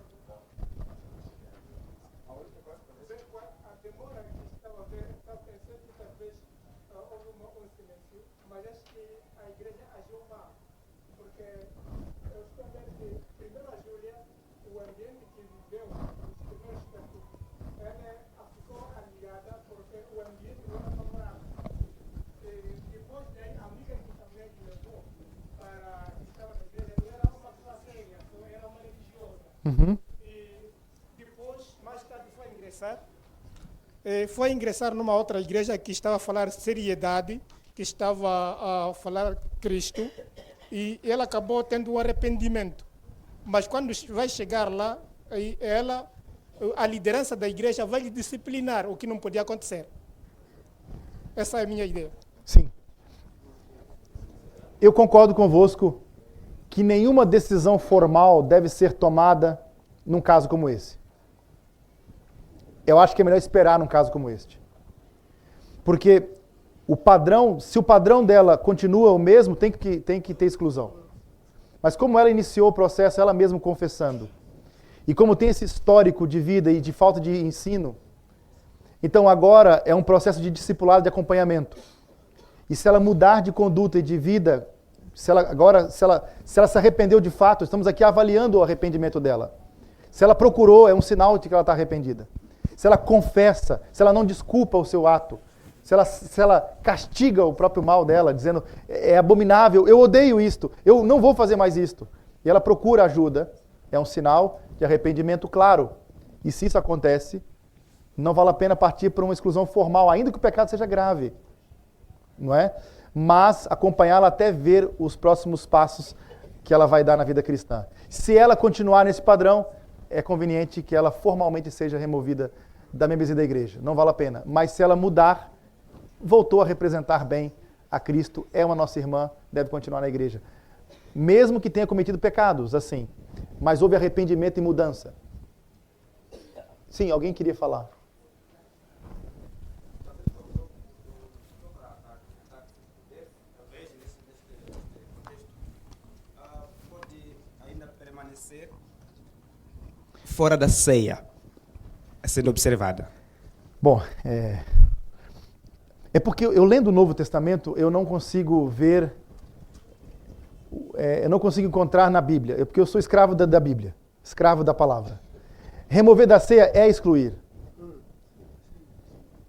Uhum. E depois, mais tarde, foi ingressar numa outra igreja que estava a falar seriedade, que estava a falar Cristo, e ela acabou tendo um arrependimento. Mas quando vai chegar lá, a liderança da igreja vai lhe disciplinar, o que não podia acontecer. Essa é a minha ideia. Sim. Eu concordo convosco que nenhuma decisão formal deve ser tomada num caso como esse. Eu acho que é melhor esperar num caso como este. Porque o padrão, se o padrão dela continua o mesmo, tem que ter exclusão. Mas como ela iniciou o processo, ela mesma confessando, e como tem esse histórico de vida e de falta de ensino, então agora é um processo de discipulado, de acompanhamento. E se ela mudar de conduta e de vida, se ela se arrependeu de fato, estamos aqui avaliando o arrependimento dela. Se ela procurou, é um sinal de que ela está arrependida. Se ela confessa, se ela não desculpa o seu ato, se ela castiga o próprio mal dela, dizendo, é abominável, eu odeio isto, eu não vou fazer mais isto. E ela procura ajuda, é um sinal de arrependimento claro. E se isso acontece, não vale a pena partir para uma exclusão formal, ainda que o pecado seja grave. Não é? Mas acompanhá-la até ver os próximos passos que ela vai dar na vida cristã. Se ela continuar nesse padrão, é conveniente que ela formalmente seja removida da membresia da igreja. Não vale a pena. Mas se ela mudar, voltou a representar bem a Cristo, é uma nossa irmã, deve continuar na igreja. Mesmo que tenha cometido pecados, assim. Mas houve arrependimento e mudança. Sim, alguém queria falar. Fora da ceia, sendo observada. Bom, é porque eu lendo o Novo Testamento, eu não consigo ver, eu não consigo encontrar na Bíblia, porque eu sou escravo da Bíblia, escravo da palavra. Remover da ceia é excluir.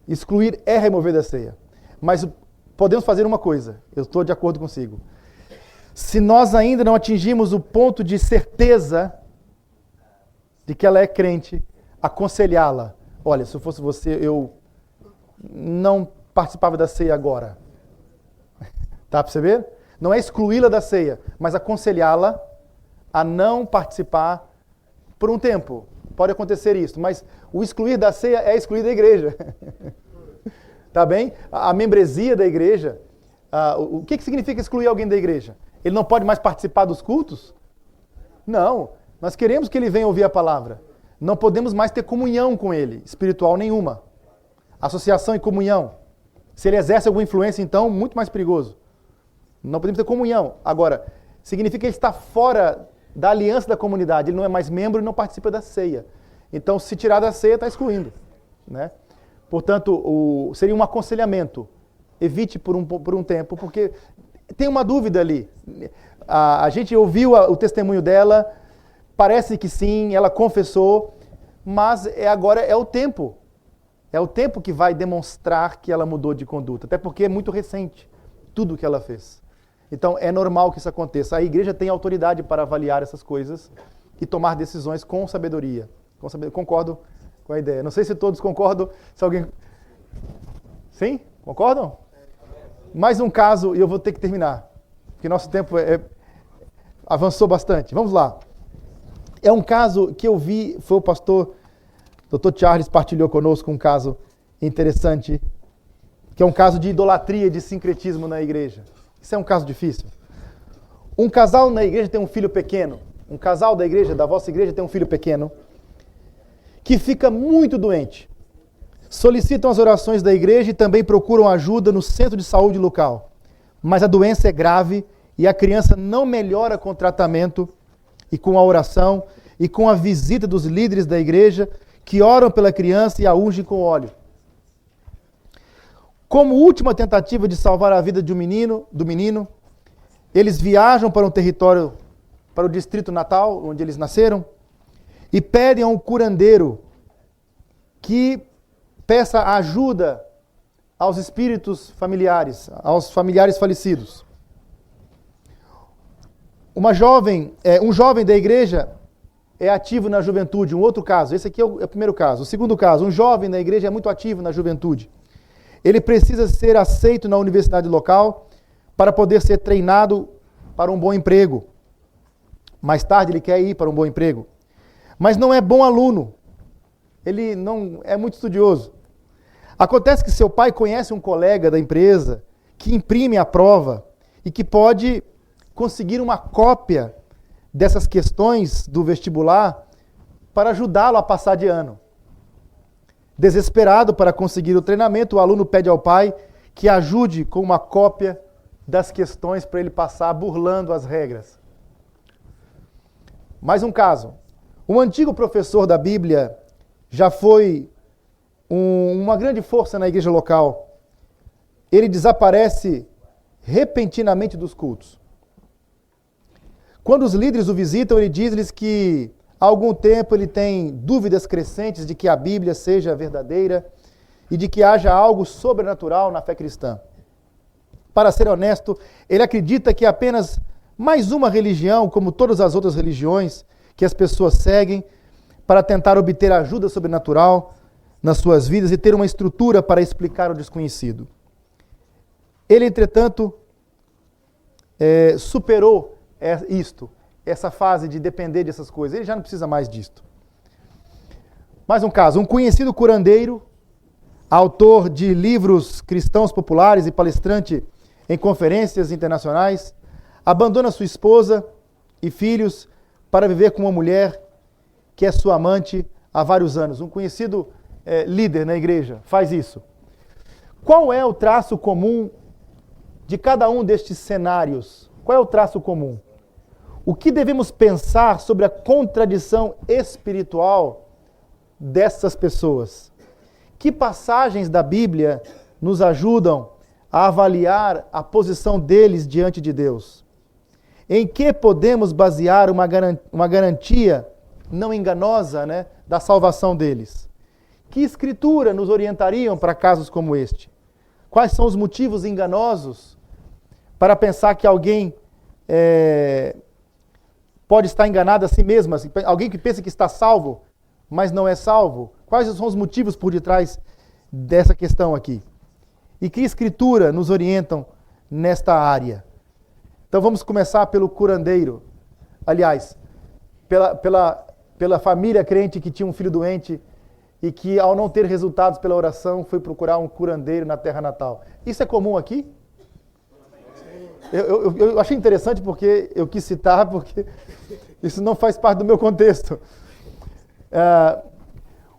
Excluir é remover da ceia. Mas podemos fazer uma coisa, eu estou de acordo consigo. Se nós ainda não atingimos o ponto de certeza de que ela é crente, aconselhá-la. Olha, se eu fosse você, eu não participava da ceia agora. Tá para perceber? Não é excluí-la da ceia, mas aconselhá-la a não participar por um tempo. Pode acontecer isso, mas o excluir da ceia é excluir da igreja. Tá bem? A membresia da igreja, o que significa excluir alguém da igreja? Ele não pode mais participar dos cultos? Não. Nós queremos que ele venha ouvir a palavra. Não podemos mais ter comunhão com ele, espiritual nenhuma. Associação e comunhão. Se ele exerce alguma influência, então, muito mais perigoso. Não podemos ter comunhão. Agora, significa que ele está fora da aliança da comunidade. Ele não é mais membro e não participa da ceia. Então, se tirar da ceia, está excluindo. Né? Portanto, seria um aconselhamento. Evite por um tempo, porque tem uma dúvida ali. A gente ouviu o testemunho dela. Parece que sim, ela confessou, mas agora é o tempo. É o tempo que vai demonstrar que ela mudou de conduta, até porque é muito recente tudo que ela fez. Então é normal que isso aconteça. A igreja tem autoridade para avaliar essas coisas e tomar decisões com sabedoria. Concordo com a ideia. Não sei se todos concordam, se alguém... Sim? Concordam? Mais um caso e eu vou ter que terminar, porque nosso tempo avançou bastante. Vamos lá. é um caso que eu vi, foi o pastor Dr. Charles partilhou conosco um caso interessante, que é um caso de idolatria, de sincretismo na igreja. Isso é um caso difícil. Um casal na igreja tem um filho pequeno, um casal da igreja, da vossa igreja, tem um filho pequeno, que fica muito doente. Solicitam as orações da igreja e também procuram ajuda no centro de saúde local. Mas a doença é grave e a criança não melhora com o tratamento e com a oração e com a visita dos líderes da igreja que oram pela criança e a ungem com óleo. Como última tentativa de salvar a vida do menino, eles viajam para um território, para o distrito natal, onde eles nasceram, e pedem a um curandeiro que peça ajuda aos espíritos familiares, aos familiares falecidos. Um jovem da igreja é ativo na juventude, um outro caso, esse aqui é o primeiro caso. O segundo caso, um jovem da igreja é muito ativo na juventude. Ele precisa ser aceito na universidade local para poder ser treinado para um bom emprego. Mais tarde ele quer ir para um bom emprego. Mas não é bom aluno. Ele não é muito estudioso. Acontece que seu pai conhece um colega da empresa que imprime a prova e que pode conseguir uma cópia dessas questões do vestibular para ajudá-lo a passar de ano. Desesperado para conseguir o treinamento, o aluno pede ao pai que ajude com uma cópia das questões para ele passar burlando as regras. Mais um caso. Um antigo professor da Bíblia já foi uma grande força na igreja local. Ele desaparece repentinamente dos cultos. Quando os líderes o visitam, ele diz-lhes que há algum tempo ele tem dúvidas crescentes de que a Bíblia seja verdadeira e de que haja algo sobrenatural na fé cristã. Para ser honesto, ele acredita que é apenas mais uma religião, como todas as outras religiões, que as pessoas seguem para tentar obter ajuda sobrenatural nas suas vidas e ter uma estrutura para explicar o desconhecido. Ele, entretanto, superou essa fase de depender dessas coisas. Ele já não precisa mais disto. Mais um caso. Um conhecido curandeiro, autor de livros cristãos populares e palestrante em conferências internacionais, abandona sua esposa e filhos para viver com uma mulher que é sua amante há vários anos. Um conhecido líder na igreja faz isso. Qual é o traço comum de cada um destes cenários? Qual é o traço comum? O que devemos pensar sobre a contradição espiritual dessas pessoas? Que passagens da Bíblia nos ajudam a avaliar a posição deles diante de Deus? Em que podemos basear uma garantia não enganosa, da salvação deles? Que escritura nos orientariam para casos como este? Quais são os motivos enganosos para pensar que alguém pode estar enganado a si mesmo? Alguém que pensa que está salvo, mas não é salvo? Quais são os motivos por detrás dessa questão aqui? E que escritura nos orientam nesta área? Então vamos começar pelo curandeiro. Aliás, pela família crente que tinha um filho doente e que, ao não ter resultados pela oração, foi procurar um curandeiro na terra natal. Isso é comum aqui? Eu achei interessante porque eu quis citar, porque isso não faz parte do meu contexto.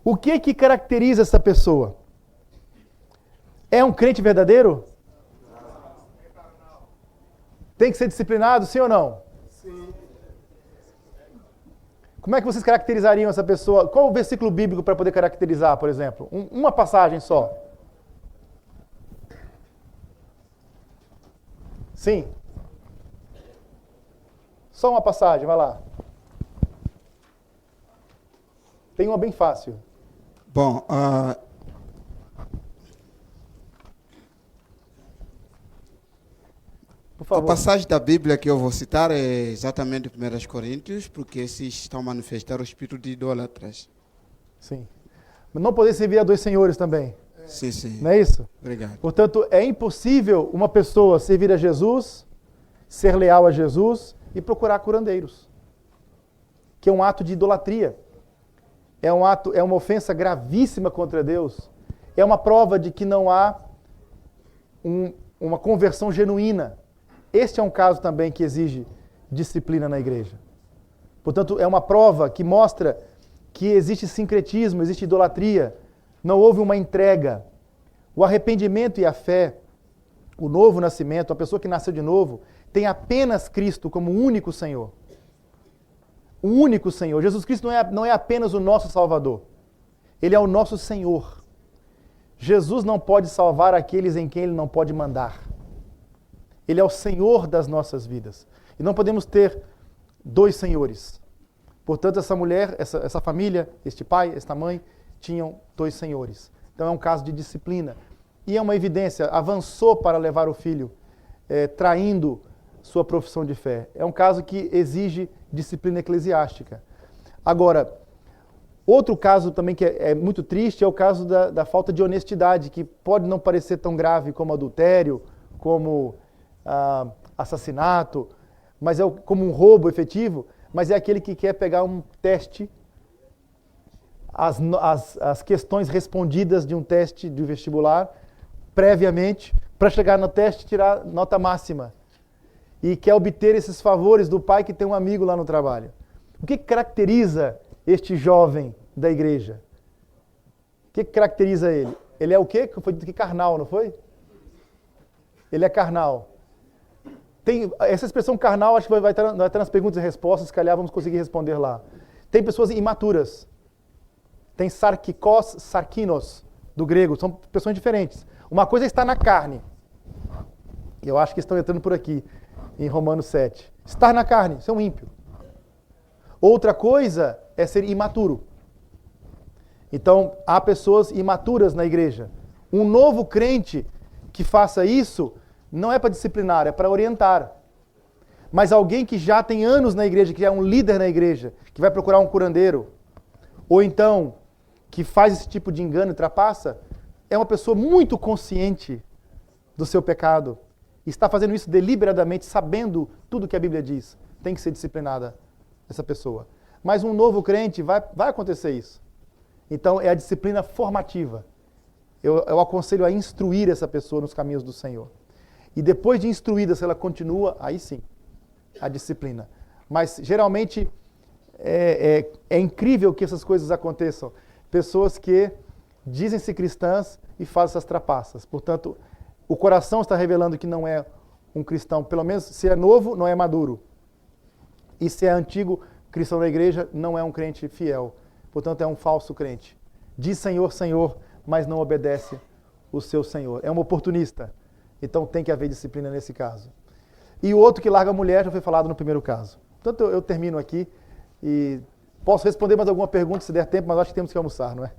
O que caracteriza essa pessoa? É um crente verdadeiro? Tem que ser disciplinado, sim ou não? Sim. Como é que vocês caracterizariam essa pessoa? Qual o versículo bíblico para poder caracterizar, por exemplo? Uma passagem só. Sim. Só uma passagem, vai lá. Tem uma bem fácil. Bom, Por favor. a passagem da Bíblia que eu vou citar é exatamente 1 Coríntios, porque esses estão a manifestar o espírito de idólatras. Sim. Mas não poder servir a dois senhores também. Sim, sim. Não é isso? Obrigado. Portanto, é impossível uma pessoa servir a Jesus, ser leal a Jesus e procurar curandeiros que é um ato de idolatria. É uma ofensa gravíssima contra Deus. É uma prova de que não há uma conversão genuína. Este é um caso também que exige disciplina na igreja. Portanto, é uma prova que mostra que existe sincretismo, existe idolatria, não houve uma entrega. O arrependimento e a fé, o novo nascimento, a pessoa que nasceu de novo, tem apenas Cristo como único Senhor. O único Senhor. Jesus Cristo não é apenas o nosso Salvador. Ele é o nosso Senhor. Jesus não pode salvar aqueles em quem Ele não pode mandar. Ele é o Senhor das nossas vidas. E não podemos ter dois senhores. Portanto, essa mulher, essa família, este pai, esta mãe, tinham dois senhores. Então é um caso de disciplina. E é uma evidência, avançou para levar o filho, traindo sua profissão de fé. É um caso que exige disciplina eclesiástica. Agora, outro caso também que é muito triste é o caso da falta de honestidade, que pode não parecer tão grave como adultério, como assassinato, mas como um roubo efetivo, mas é aquele que quer pegar um teste, as questões respondidas de um teste de vestibular, previamente, para chegar no teste e tirar nota máxima. E quer obter esses favores do pai que tem um amigo lá no trabalho. O que caracteriza este jovem da igreja? O que caracteriza ele? Ele é o quê? Foi dito que carnal, não foi? Ele é carnal. Essa expressão carnal, acho que vai estar nas perguntas e respostas, se calhar vamos conseguir responder lá. Tem pessoas imaturas. Tem sarkikos, sarkinos, do grego. São pessoas diferentes. Uma coisa é estar na carne. Eu acho que estão entrando por aqui, em Romanos 7. Estar na carne, ser um ímpio. Outra coisa é ser imaturo. Então, há pessoas imaturas na igreja. Um novo crente que faça isso não é para disciplinar, é para orientar. Mas alguém que já tem anos na igreja, que é um líder na igreja, que vai procurar um curandeiro, ou então que faz esse tipo de engano e trapaça, é uma pessoa muito consciente do seu pecado. E está fazendo isso deliberadamente, sabendo tudo que a Bíblia diz. Tem que ser disciplinada essa pessoa. Mas um novo crente, vai acontecer isso. Então é a disciplina formativa. Eu aconselho a instruir essa pessoa nos caminhos do Senhor. E depois de instruída, se ela continua, aí sim, a disciplina. Mas geralmente é incrível que essas coisas aconteçam. Pessoas que dizem-se cristãs e fazem essas trapaças. Portanto, o coração está revelando que não é um cristão, pelo menos se é novo, não é maduro. E se é antigo cristão da igreja, não é um crente fiel. Portanto, é um falso crente. Diz Senhor, Senhor, mas não obedece o seu Senhor. É um oportunista. Então tem que haver disciplina nesse caso. E o outro que larga a mulher já foi falado no primeiro caso. Portanto, eu termino aqui e posso responder mais alguma pergunta se der tempo, mas acho que temos que almoçar, não é?